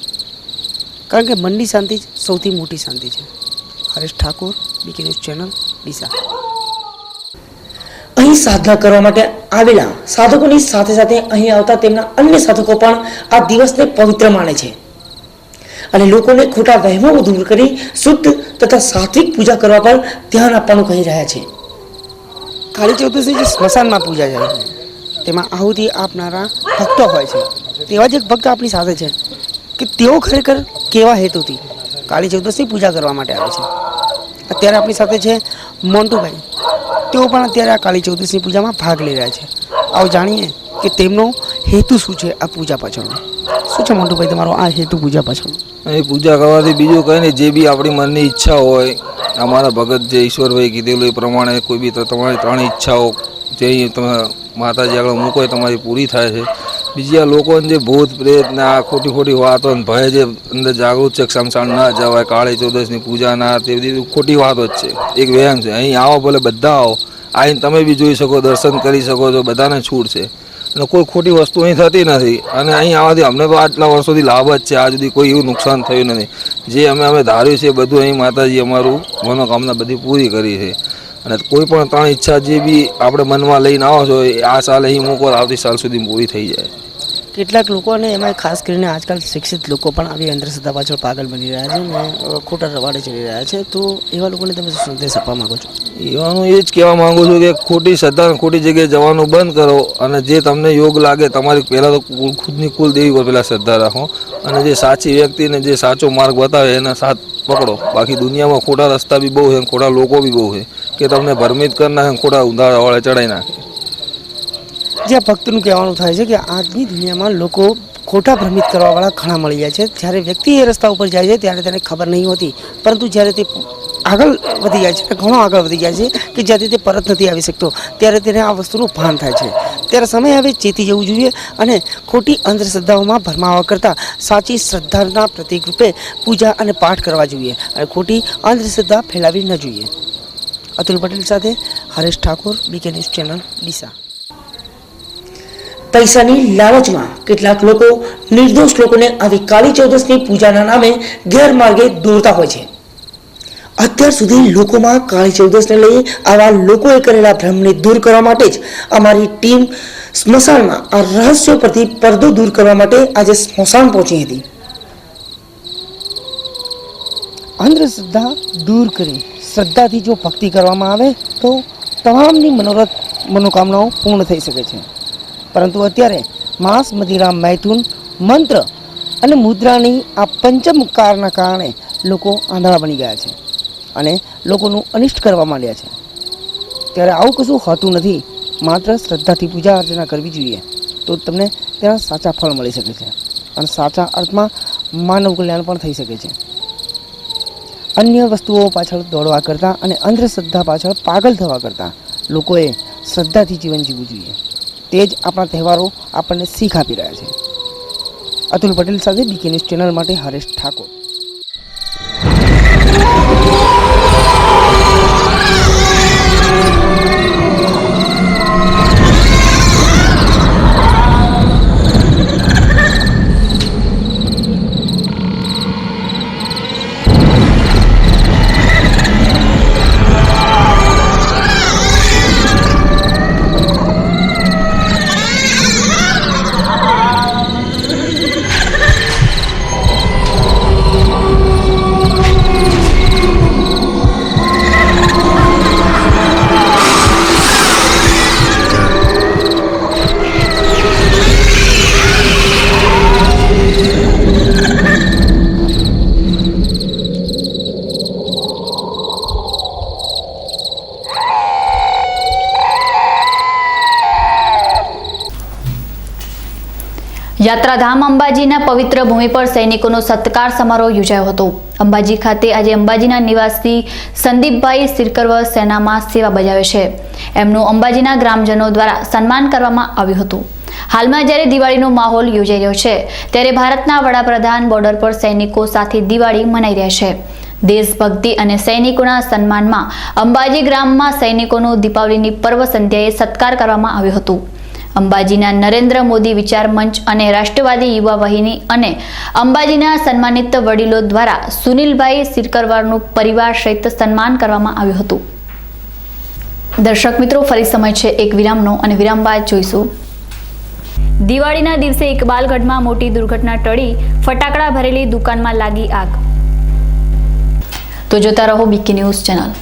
કારણ કે મનની શાંતિ જ સૌથી મોટી શાંતિ છે. Haresh Thakor, BK news channel, Deesa. અહીં સાધના કરવા માટે આવેલા સાધકોની સાથે સાથે અહીં આવતા તેમના અન્ય સાધકો પણ આ દિવસને પવિત્ર માને છે અને લોકોને ખોટા વહેમો દૂર કરી શુદ્ધ તથા સાત્વિક પૂજા કરવા પર ધ્યાન આપવાનું કહી રહ્યા છે. કાળી ચૌદશી જે સ્મશાનમાં પૂજા જાય છે તેમાં આહુતિ આપનારા ભક્તો હોય છે. તેવા જ એક ભક્ત આપણી સાથે છે કે તેઓ ખરેખર કેવા હેતુથી કાળી ચૌદશની પૂજા કરવા માટે આવે છે. અત્યારે આપણી સાથે છે મોન્ટુભાઈ. તેઓ પણ અત્યારે આ કાળી ચૌદશની પૂજામાં ભાગ લઈ રહ્યા છે. આવો જાણીએ કે તેમનો હેતુ શું છે આ પૂજા પાછળનો. શું છે મોન્ટુભાઈ તમારો આ હેતુ પૂજા પાછળનો? એ પૂજા કરવાથી બીજું કંઈ નહીં, જે બી આપણી મનની ઈચ્છા હોય, અમારા ભગત જે ઈશ્વરભાઈ કીધેલું એ પ્રમાણે કોઈ બી તમારી 3 ઈચ્છાઓ જે તમે માતાજી આગળ મૂકો એ તમારી પૂરી થાય છે. બીજી આ લોકોને જે ભૂત પ્રેત ને આ ખોટી ખોટી વાતો ભય જે અંદર જાગૃત છે, શમશાન ના જવાય, કાળી ચૌદશની પૂજા ના, તે બધી ખોટી વાતો જ છે, એક વ્યાયામ છે. અહીં આવો ભલે બધા આવો, આવીને તમે બી જોઈ શકો, દર્શન કરી શકો છો, બધાને છૂટ છે અને કોઈ ખોટી વસ્તુ અહીં થતી નથી. અને અહીં આવવાથી અમને તો આટલા વર્ષોથી લાભ જ છે, આજ સુધી કોઈ એવું નુકસાન થયું નથી. જે અમે ધાર્યું છે બધું અહીં માતાજી અમારું મનોકામના બધી પૂરી કરી છે. અને કોઈ પણ 3 ઈચ્છા જે બી આપણે મનમાં લઈને આવો છો આ સાલ અહીં મૂકો, આવતી સાલ સુધી પૂરી થઈ જાય. કેટલાક લોકો અને એમાં ખાસ કરીને આજકાલ શિક્ષિત લોકો પણ આવી અંધશ્રદ્ધા પાછળ પાગલ બની રહ્યા છે અને ખોટા રવાડે ચડી રહ્યા છે. તો એવા લોકોને તમે શું સંદેશ આપવા માંગો છો? એવાનું એ જ કહેવા માંગુ છું કે ખોટી શ્રદ્ધા ખોટી જગ્યાએ જવાનું બંધ કરો અને જે તમને યોગ લાગે તમારી પહેલાં તો ખુદની કુલદેવી પર પહેલાં શ્રદ્ધા રાખો અને જે સાચી વ્યક્તિને જે સાચો માર્ગ બતાવે એના સાથ પકડો. બાકી દુનિયામાં ખોટા રસ્તા બી બહુ છે, ખોટા લોકો બી બહુ છે કે તમને ભ્રમિત કરી નાખે, ખોટા ઉંધારા વાળે ચડાવી નાખે. જે ભક્તનું કહેવાનું થાય છે કે આજની દુનિયામાં લોકો ખોટા ભ્રમિત કરવાવાળા ઘણા મળી જાય છે. જ્યારે વ્યક્તિ એ રસ્તા ઉપર જાય છે ત્યારે તેને ખબર નહીં હોતી, પરંતુ જ્યારે તે આગળ વધી જાય છે, ઘણો આગળ વધી જાય છે કે જ્યાંથી તે પરત નથી આવી શકતો, ત્યારે તેને આ વસ્તુનું ભાન થાય છે. ત્યારે સમય હવે ચેતી જવું જોઈએ અને ખોટી અંધશ્રદ્ધાઓમાં ભરમાવા કરતાં સાચી શ્રદ્ધાના પ્રતીક રૂપે પૂજા અને પાઠ કરવા જોઈએ અને ખોટી અંધશ્રદ્ધા ફેલાવી ન જોઈએ. અતુલ પટેલ સાથે Haresh Thakor, BK news channel, Deesa. પૈસાની લાલચમાં કેટલાક લોકો નિર્દોષ લોકોને આવી કાળી ચૌદશની પૂજાના નામે ગેરમાર્ગે દોરતા હોય છે. અત્યાર સુધી લોકોમાં કાળી ચૌદશને લઈ આવા લોકોએ કરેલા ભ્રમને દૂર કરવા માટે જ અમારી ટીમ સ્મશાનમાં આ રહસ્યો પરથી પડદો દૂર કરવા માટે આજે સ્મશાન પહોંચી હતી. અંધશ્રદ્ધા દૂર કરી શ્રદ્ધાથી જો ભક્તિ કરવામાં આવે તો તમામની મનોકામનાઓ પૂર્ણ થઈ શકે છે. પરંતુ અત્યારે માંસ, મદિરા, મૈથુન, મંત્ર અને મુદ્રાની આ પંચમકારના કારણે લોકો આંધળા બની ગયા છે અને લોકોનું અનિષ્ટ કરવા માંડ્યા છે. ત્યારે આવું કશું હોતું નથી. માત્ર શ્રદ્ધાથી પૂજા અર્ચના કરવી જોઈએ તો તમને તેના સાચા ફળ મળી શકે છે અને સાચા અર્થમાં માનવ કલ્યાણ પણ થઈ શકે છે. અન્ય વસ્તુઓ પાછળ દોડવા કરતાં અને અંધશ્રદ્ધા પાછળ પાગલ થવા કરતાં લોકોએ શ્રદ્ધાથી જીવન જીવવું જોઈએ. તે જ આપણા તહેવારો આપણને શીખ આપી રહ્યા છે. અતુલ પટેલ સાથે બીકે ન્યૂઝ ચેનલ માટે હરેશ ઠાકોર. યાત્રાધામ અંબાજીના પવિત્ર ભૂમિ પર સૈનિકોનો સત્કાર સમારોહ યોજાયો હતો. અંબાજી ખાતે આજે અંબાજીના નિવાસી સંદીપભાઈ સિરકરવર સેનામાં સેવા બજાવે છે. એમનું અંબાજીના ગ્રામજનો દ્વારા સન્માન કરવામાં આવ્યું હતું. હાલમાં જ્યારે દિવાળીનો માહોલ યોજાઈ રહ્યો છે ત્યારે ભારતના વડાપ્રધાન બોર્ડર પર સૈનિકો સાથે દિવાળી મનાઈ રહ્યા છે. દેશભક્તિ અને સૈનિકોના સન્માનમાં અંબાજી ગ્રામમાં સૈનિકોનો દીપાવલીની પર્વ સંધ્યાએ સત્કાર કરવામાં આવ્યો હતો. અંબાજીના નરેન્દ્ર મોદી વિચાર મંચ અને રાષ્ટ્રવાદી યુવા વાહિની અને અંબાજીના સન્માનિત વડીલો દ્વારા સુનિલભાઈ સિરકરવારનું પરિવાર સહિત સન્માન કરવામાં આવ્યું હતું. દર્શક મિત્રો, ફરી સમય છે એક વિરામનો અને વિરામ બાદ જોઈશું. દિવાળીના દિવસે ઇકબાલગઢમાં મોટી દુર્ઘટના ટળી, ફટાકડા ભરેલી દુકાનમાં લાગી આગ. તો જોતા રહો બીકે ન્યૂઝ ચેનલ.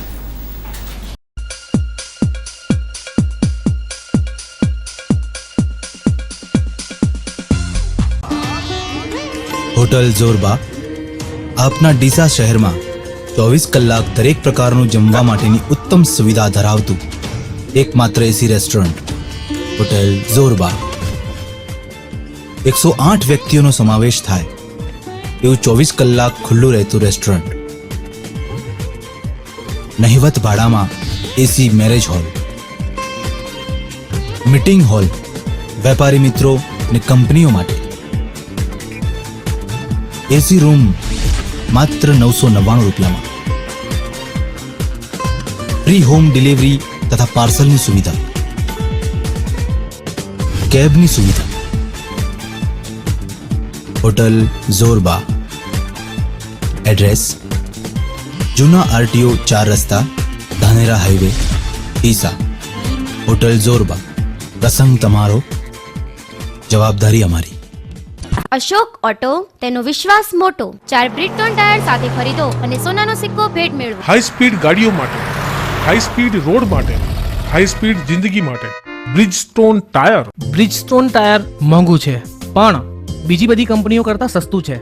હોટલ જોરબા આપના ડીસા શહેરમાં 24 કલાક દરેક પ્રકારનું જમવા માટેની ઉત્તમ સુવિધા ધરાવતું એકમાત્ર એસી રેસ્ટોરન્ટ હોટલ જોરબા. 108 વ્યક્તિઓનો સમાવેશ થાય એવું 24 કલાક ખુલ્લું રહેતું રેસ્ટોરન્ટ. નહિવત ભાડામાં એસી મેરેજ હોલ, મીટિંગ હોલ, વેપારી મિત્રો અને કંપનીઓ માટે એસી રૂમ માત્ર 999 રૂપિયામાં. ફ્રી હોમ ડિલિવરી તથા પાર્સલની સુવિધા, કેબની સુવિધા. હોટલ જોરબા. એડ્રેસ જૂના આરટીઓ 4 રસ્તા, ધાનેરા હાઈવે, ડીસા. હોટલ જોરબા. પ્રસંગ તમારો, જવાબદારી અમારી. અશોક ઓટો, તેનો વિશ્વાસ મોટો. 4 બ્રિટોન ટાયર સાથે ખરીદો અને સોનાનો સિક્કો ભેટ મેળવો. હાઈ સ્પીડ ગાડીઓ માટે, હાઈ સ્પીડ રોડ માટે, હાઈ સ્પીડ જિંદગી માટે બ્રિજસ્ટોન ટાયર. બ્રિજસ્ટોન ટાયર મોંઘું છે પણ બીજી બધી કંપનીઓ કરતાં સસ્તું છે.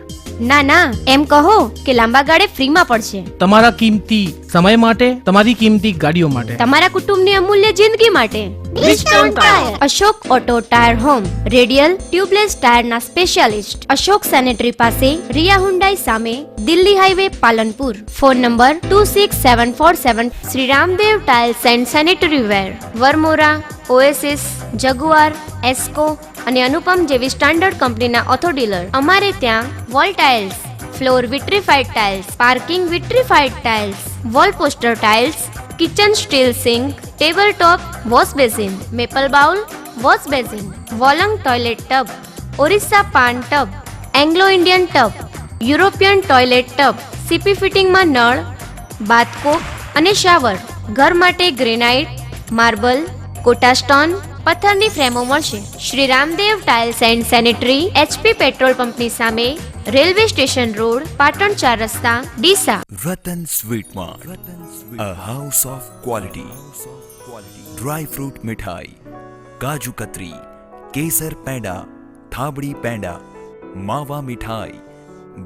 ના ના, એમ કહો કે લાંબા ગાળે ફ્રીમાં પડશે. તમારા કિંમતી સમય માટે, તમારી કિંમતી ગાડીઓ માટે, તમારા કુટુંબની અમૂલ્ય જિંદગી માટે. Bridgestone tyre. Ashok auto tyre home, radial tubeless ટાયરના સ્પેશિયાલિસ્ટ. અશોક સેનેટરી પાસે, રિયા હુન્ડાઈ સામે, Delhi highway, Palanpur. Phone number 26747. Shri Ramdev tiles and sanitary ware, Varmora, Oasis, Jaguar, Esco અને અનુપમ જેવી સ્ટાન્ડર્ડ કંપનીના ઓથો ડીલર. અમારે ત્યાં wall tiles, floor vitrified tiles, parking vitrified tiles, wall poster tiles, kitchen steel sink, table top, wash basin, maple bowl, wash basin, wall hung toilet tub, Orissa pan tub, Anglo Indian tub, European toilet tub, CP ફિટિંગમાં નળ, bath cock અને shower. ઘર માટે granite, marble, quota stone, પથ્થરની ફ્રેમો મળશે. Shri Ramdev tiles and sanitary, HP petrol પંપની સામે, railway station road, Patan 4 રસ્તા, Deesa. Ratan sweet Mart, a house of quality. Dry fruit मिठाई, काजू कतरी, केसर पेंडा, थाबड़ी पेंडा, मावा मिठाई,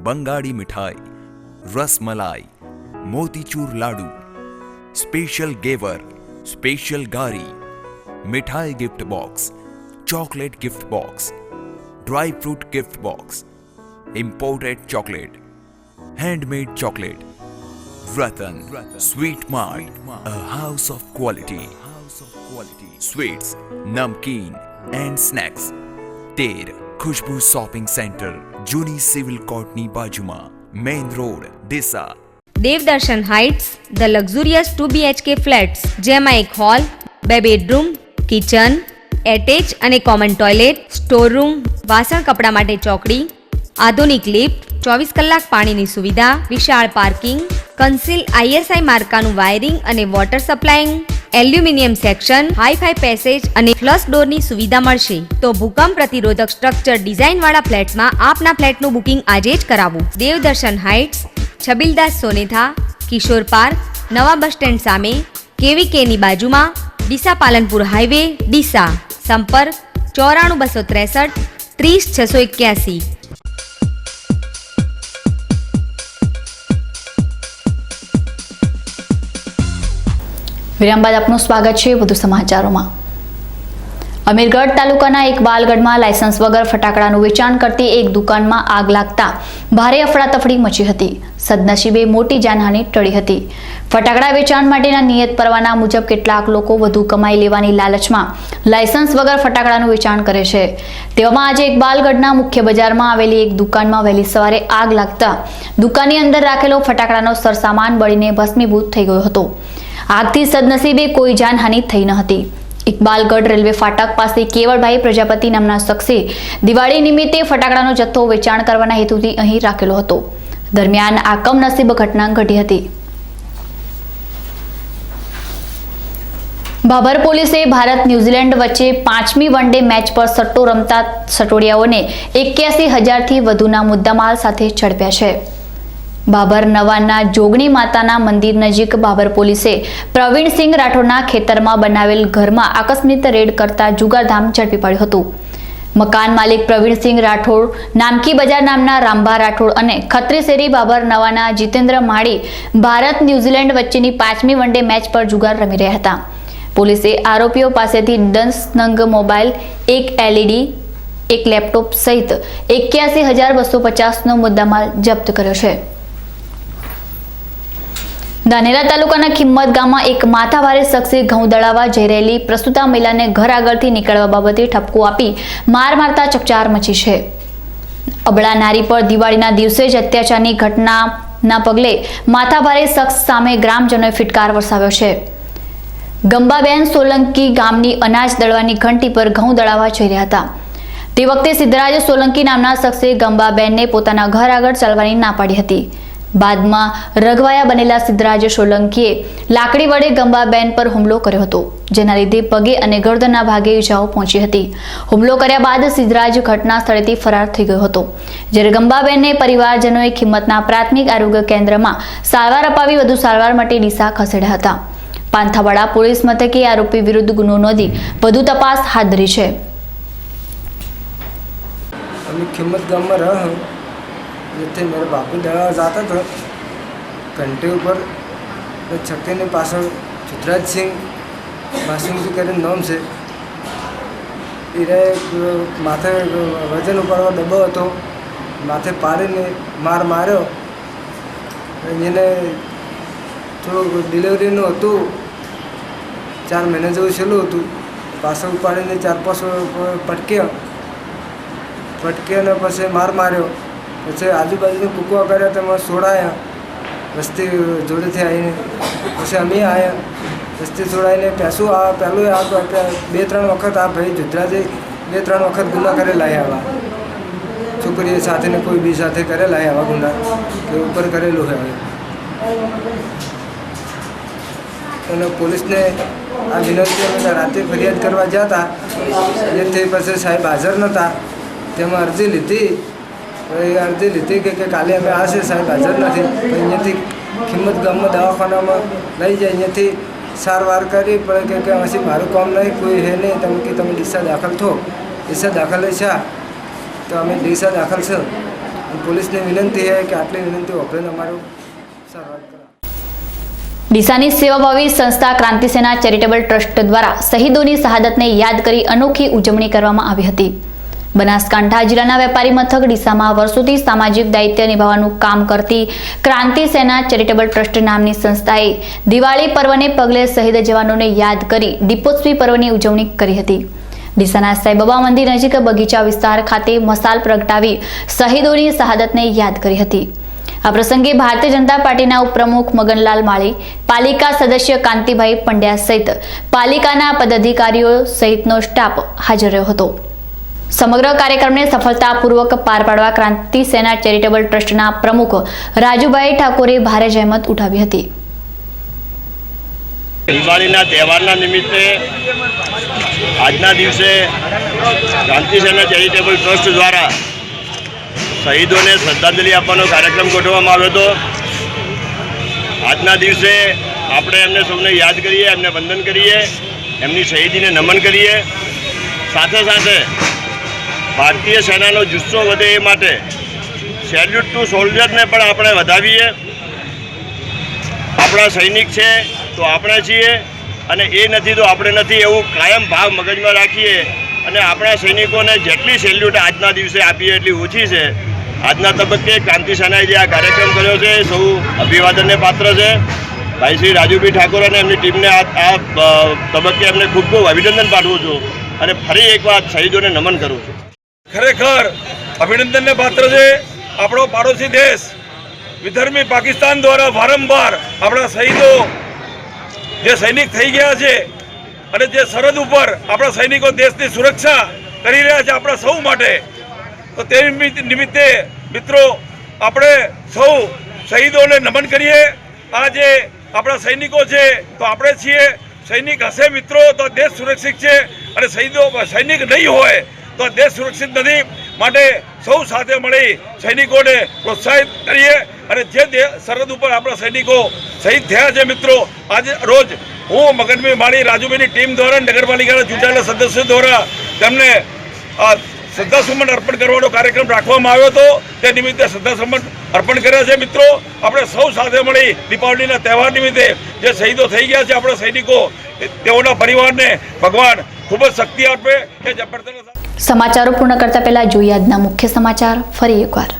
बंगाड़ी मिठाई, rasmalai, motichoor laddoo, special ghevar, special ghari, मिठाई gift box, chocolate gift box, dry fruit gift box, imported chocolate, handmade chocolate, Ratan sweet mart, a house of quality, sweets, namkeen and snacks. 13 Khushbu shopping centre, जूनी civil कोर्टनी बाजूमा, main road, Deesa. Devdarshan heights the luxurious 2 BHK flats, જેમાં એક hall, 2 bedroom, kitchen, attach અને common toilet, store room, વાસણ કપડા માટે ચોકડી, આધુનિક લિફ્ટ, 24 કલાક પાણીની સુવિધા, વિશાળ પાર્કિંગ, કન્સીલ ISI માર્કાનું વાયરિંગ અને water supplying, aluminium section, hi fi passage અને ફ્લશ ડોરની સુવિધા મળશે। તો ભૂકંપ પ્રતિરોધક સ્ટ્રક્ચર ડિઝાઇન વાળા ફ્લેટમાં આપના ફ્લેટનું બુકિંગ આજે જ કરાવો। દેવદર્શન હાઇટ્સ, છબીલદાસ સોનેથા, કિશોર પાર્ક, નવા બસ સ્ટેન્ડ સામે, KVK ની બાજુમાં, ડીસા પાલનપુર હાઈવે, ડીસા। સંપર્ક 94 263 30 681। વિરામ બાદ આપનું સ્વાગત છે વધુ સમાચારોમાં। અમીરગઢ તાલુકાના એક બાલગઢમાં લાયસન્સ વગર ફટાકડાનું વેચાણ કરતી એક દુકાનમાં આગ લાગતા ભારે અફડાતફડી મચી હતી। સદનસીબે મોટી જાનહાનિ ટળી હતી। ફટાકડા વેચાણ માટેના નિયત પરવાના મુજબ કેટલાક લોકો વધુ કમાઈ લેવાની લાલચમાં લાયસન્સ વગર ફટાકડાનું વેચાણ કરે છે। તેવામાં આજે એક બાલગઢના મુખ્ય બજારમાં આવેલી એક દુકાનમાં વહેલી સવારે આગ લાગતા દુકાનની અંદર રાખેલો ફટાકડાનો સરસામાન બળીને ભસ્મીભૂત થઈ ગયો હતો। આગથી સદનસીબે કોઈ જાનહાનિ થઈ ન હતી। ઇકબાલગઢ રેલવે ફાટક પાસે કેવળભાઈ પ્રજાપતિ નામના શખ્સે દિવાળી નિમિત્તે ફટાકડાનો જથ્થો વેચાણ કરવાના હેતુથી અહીં રાખેલો હતો। દરમિયાન આ કમનસીબ ઘટના ઘટી હતી। બાબર પોલીસે ભારત ન્યૂઝીલેન્ડ વચ્ચે 5મી વનડે મેચ પર સટ્ટો રમતા સટોડિયાઓને 81,000થી વધુના મુદ્દામાલ સાથે ઝડપ્યા છે। બાબર નવાના જોગણી માતાના મંદિર નજીક બાબર પોલીસે પ્રવીણસિંહ રાઠોડના ખેતરમાં બનાવેલ ઘરમાં આકસ્મિક રેડ કરતા જુગારધામ ઝડપી પડ્યું હતું। મકાન માલિક પ્રવીણસિંહ રાઠોડ, નામકી બજાર નામના રામભા રાઠોડ અને ખત્રી શેરી બાબર નવાના જીતેન્દ્ર માળી ભારત ન્યૂઝીલેન્ડ વચ્ચેની 5મી વનડે મેચ પર જુગાર રમી રહ્યા હતા। પોલીસે આરોપીઓ પાસેથી 10 નંગ મોબાઈલ, 1 LED, 1 લેપટોપ સહિત 81,250નો મુદ્દામાલ જપ્ત કર્યો છે। ધાનેરા તાલુકાના ખિંમત ગામમાં એક માથાભારે શખ્સે ઘઉં દળાવવા જઈ રહેલી પ્રસૂતા મહિલાને ઘર આગળથી નીકળવા બાબતે ઠપકો આપી માર મારતા ચકચાર મચી છે। અબળા નારી પર દિવાળીના દિવસે જ અત્યાચારની ઘટનાના પગલે માથાભારે શખ્સ સામે ગ્રામજનોએ ફિટકાર વરસાવ્યો છે। ગંબાબેન સોલંકી ગામની અનાજ દળવાની ઘંટી પર ઘઉં દળાવવા જઈ રહ્યા હતા। તે વખતે સિદ્ધરાજ સોલંકી નામના શખ્સે ગંબાબેનને પોતાના ઘર આગળ ચાલવાની ના પાડી હતી। બાદમાં રઘવાયા બનેલા સિદ્ધરાજ સોલંકીએ લાકડી વડે ગંબાબેન પર હુમલો કર્યો હતો, જેના લીધે પગે અને ગરદનના ભાગે ઈજાઓ પહોંચી હતી। હુમલો કર્યા બાદ સિદ્ધરાજ ઘટના સ્થળેથી ફરાર થઈ ગયો હતો, જ્યારે ગંબાબેનને પરિવારજનોએ ખિંમતના પ્રાથમિક આરોગ્ય કેન્દ્રમાં સારવાર અપાવી વધુ સારવાર માટે ડીસા ખસેડ્યા હતા। પાંથાવાડા પોલીસ મથકે આરોપી વિરુદ્ધ ગુનો નોંધી વધુ તપાસ હાથ ધરી છે। खिम्मत गाँव में रहा हूँ, जितने मेरे बापू दड़ा जाता था घंटे ऊपर छक्के ने पास चित्राज सिंह बासुमती करे नाम से माथे वजन उपाड़वा डब्बो હતો માથે પાડીને માર માર્યો। એને થોડું ડિલિવરીનું હતું, 4 મહિના જેવું છેલ્લું હતું। પાછળ ઉપાડીને 4-5 પટક્યાને પછી માર માર્યો। પછી આજુબાજુને કૂકવા કર્યા, તેમાં છોડાયા વસ્તી જોડેથી આવીને। પછી અમે આવ્યા, વસ્તી છોડાવીને પહેલું આ 2-3 વખત આ ભાઈ જુદ્રાજે 2-3 વખત ગુના કરેલા આવા છોકરી સાથે ને કોઈ બી સાથે કરેલા આવા ગુના કે ઉપર કરેલું હોય। અને પોલીસને આ વિનંતી અમે રાતે ફરિયાદ કરવા ગયા હતા, જેથી પછી સાહેબ હાજર નહોતા। તેમાં અરજી લીધી, અરજી લીધી કે કાલે અમે આવશે, સાહેબ હાજર નથી। અહીંયાથી ખિંમત ગામમાં દવાખાનામાં લઈ જાય, અહીંયાથી સારવાર કરી પણ કે હજી મારું કામ નહીં, કોઈ હે નહીં, તમે ડીસા દાખલ થો. ડીસા દાખલ છે તો અમે ડીસા દાખલ છે. પોલીસને વિનંતી છે કે આટલી વિનંતી વાપરીને અમારું સારવાર કરો. ડીસાની સેવાભાવી સંસ્થા ક્રાંતિ સેના ચેરિટેબલ ટ્રસ્ટ દ્વારા શહીદોની શહાદતને યાદ કરી અનોખી ઉજવણી કરવામાં આવી હતી. બનાસકાંઠા જિલ્લાના વેપારી મથક ડીસામાં વર્ષોથી સામાજિક દાયિત્વ નિભાવવાનું કામ કરતી ક્રાંતિ સેના ચેરિટેબલ ટ્રસ્ટ નામની સંસ્થાએ દિવાળી પર્વને પગલે શહીદ જવાનોને યાદ કરી દીપોત્સવી પર્વની ઉજવણી કરી હતી. ડીસાના સાંઈબાબા મંદિર નજીક બગીચા વિસ્તાર ખાતે મસાલ પ્રગટાવી શહીદોની શહાદતને યાદ કરી હતી. આ પ્રસંગે ભારતીય જનતા પાર્ટીના ઉપપ્રમુખ મગનલાલ માળી, પાલિકા સદસ્ય કાંતિભાઈ પંડ્યા સહિત પાલિકાના પદાધિકારીઓ સહિતનો સ્ટાફ હાજર રહ્યો હતો. સમગ્ર કાર્યક્રમને સફળતાપૂર્વક પાર પાડવા ક્રાંતિ સેના ચેરિટેબલ ટ્રસ્ટના પ્રમુખ રાજુભાઈ ઠાકોરે ભારે જહેમત ઉઠાવી હતી. દિવાળીના તહેવારના નિમિત્તે આજના દિવસે ક્રાંતિ સેના ચેરિટેબલ ટ્રસ્ટ દ્વારા શહીદોને શ્રદ્ધાંજલિ આપવાનો કાર્યક્રમ ગોઠવવામાં આવ્યો હતો. આજના દિવસે આપણે એમને સૌને યાદ કરીએ, એમને વંદન કરીએ, એમની શહીદીને નમન કરીએ. સાથે સાથે ભારતીય સેનાનો જુસ્સો વધે એ માટે સેલ્યુટ ટુ સોલ્જરને પણ આપણે વધાવીએ. આપણા સૈનિક છે તો આપણે છીએ અને એ નથી તો આપણે નથી, એવું કાયમ ભાવ મગજમાં રાખીએ અને આપણા સૈનિકોને જેટલી સેલ્યુટ આજના દિવસે આપીએ એટલી ઓછી છે. આજના તબક્કે ક્રાંતિ સેનાએ જે આ કાર્યક્રમ કર્યો છે સૌ અભિવાદનને પાત્ર છે. ભાઈ શ્રી રાજુભાઈ ઠાકોર અને એમની ટીમને આ તબક્કે એમને ખૂબ ખૂબ અભિનંદન પાઠવું છું અને ફરી એકવાર શહીદોને નમન કરું છું. ખરેખર અભિનંદનને પાત્ર છે. આપણો પાડોશી દેશ વિધર્મી પાકિસ્તાન દ્વારા વારંવાર આપણા શહીદો જે સૈનિક થઈ ગયા છે અને જે સરહદ ઉપર આપણા સૈનિકો દેશની સુરક્ષા કરી રહ્યા છે આપણા સૌ માટે, તો તે નિમિત્તે મિત્રો આપણે સૌ શહીદોને નમન કરીએ. આ જે આપણા સૈનિકો છે તો આપણે છીએ. સૈનિક હશે મિત્રો તો દેશ સુરક્ષિત છે અને સૈનિક નહીં હોય તો દેશ સુરક્ષિત નથી. માટે સૌ સાથે મળી સૈનિકોને પ્રોત્સાહિત કરીએ અને જે સરહદ ઉપર આપણા સૈનિકો શહીદ થયા છે મિત્રો, આજે રોજ હું મગનભાઈ માળી, રાજુભાઈની ટીમ દ્વારા, નગરપાલિકાના ચૂંટાયેલા સદસ્યો દ્વારા તેમને શ્રદ્ધાસુમન અર્પણ કરવાનો કાર્યક્રમ રાખવામાં આવ્યો હતો. તે નિમિત્તે શ્રદ્ધાસુમન અર્પણ કર્યા છે. મિત્રો આપણે સૌ સાથે મળી દીપાવલીના તહેવાર નિમિત્તે જે શહીદો થઈ ગયા છે આપણા સૈનિકો, તેઓના પરિવારને ભગવાન ખૂબ જ શક્તિ આપે. સમાચારો પૂર્ણ કરતા પહેલા જોઈએ આજના મુખ્ય સમાચાર ફરી એકવાર.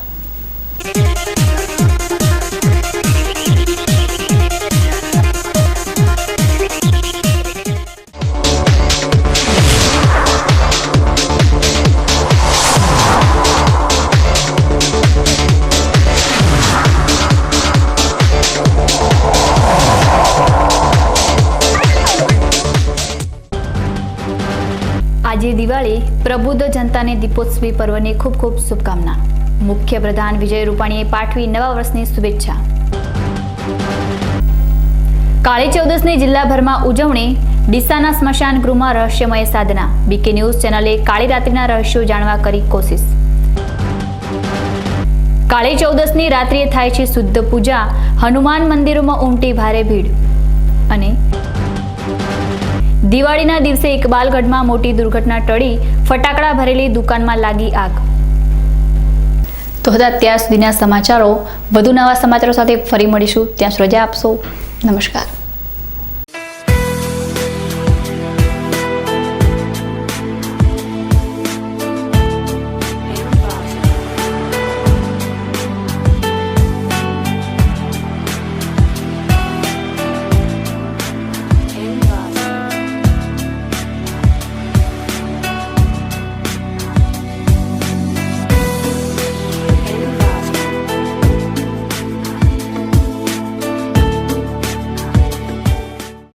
આજે દિવાળી, પ્રબુદ્ધ જનતાને દીપોત્સવી પર્વની ખૂબ ખૂબ શુભકામના. મુખ્યપ્રધાન વિજય રૂપાણીએ પાઠવી નવા વર્ષની શુભેચ્છા. કાળી ચૌદસની જિલ્લાભરમાં ઉજવણી, ડીસાના સ્મશાન ગૃહમાં રહસ્યમય સાધના. બીકે ન્યૂઝ ચેનલે કાળી રાત્રિના રહસ્યો જાણવા કરી કોશિશ. કાળી ચૌદસની રાત્રિએ થાય છે શુદ્ધ પૂજા, હનુમાન મંદિરોમાં ઉમટી ભારે ભીડ. અને દિવાળીના દિવસે ઇકબાલગઢમાં મોટી દુર્ઘટના ટળી, ફટાકડા ભરેલી દુકાનમાં લાગી આગ. તો હતા અત્યાર સુધીના સમાચારો. વધુ નવા સમાચારો સાથે ફરી મળીશું. ત્યાં રજા આપશો. નમસ્કાર.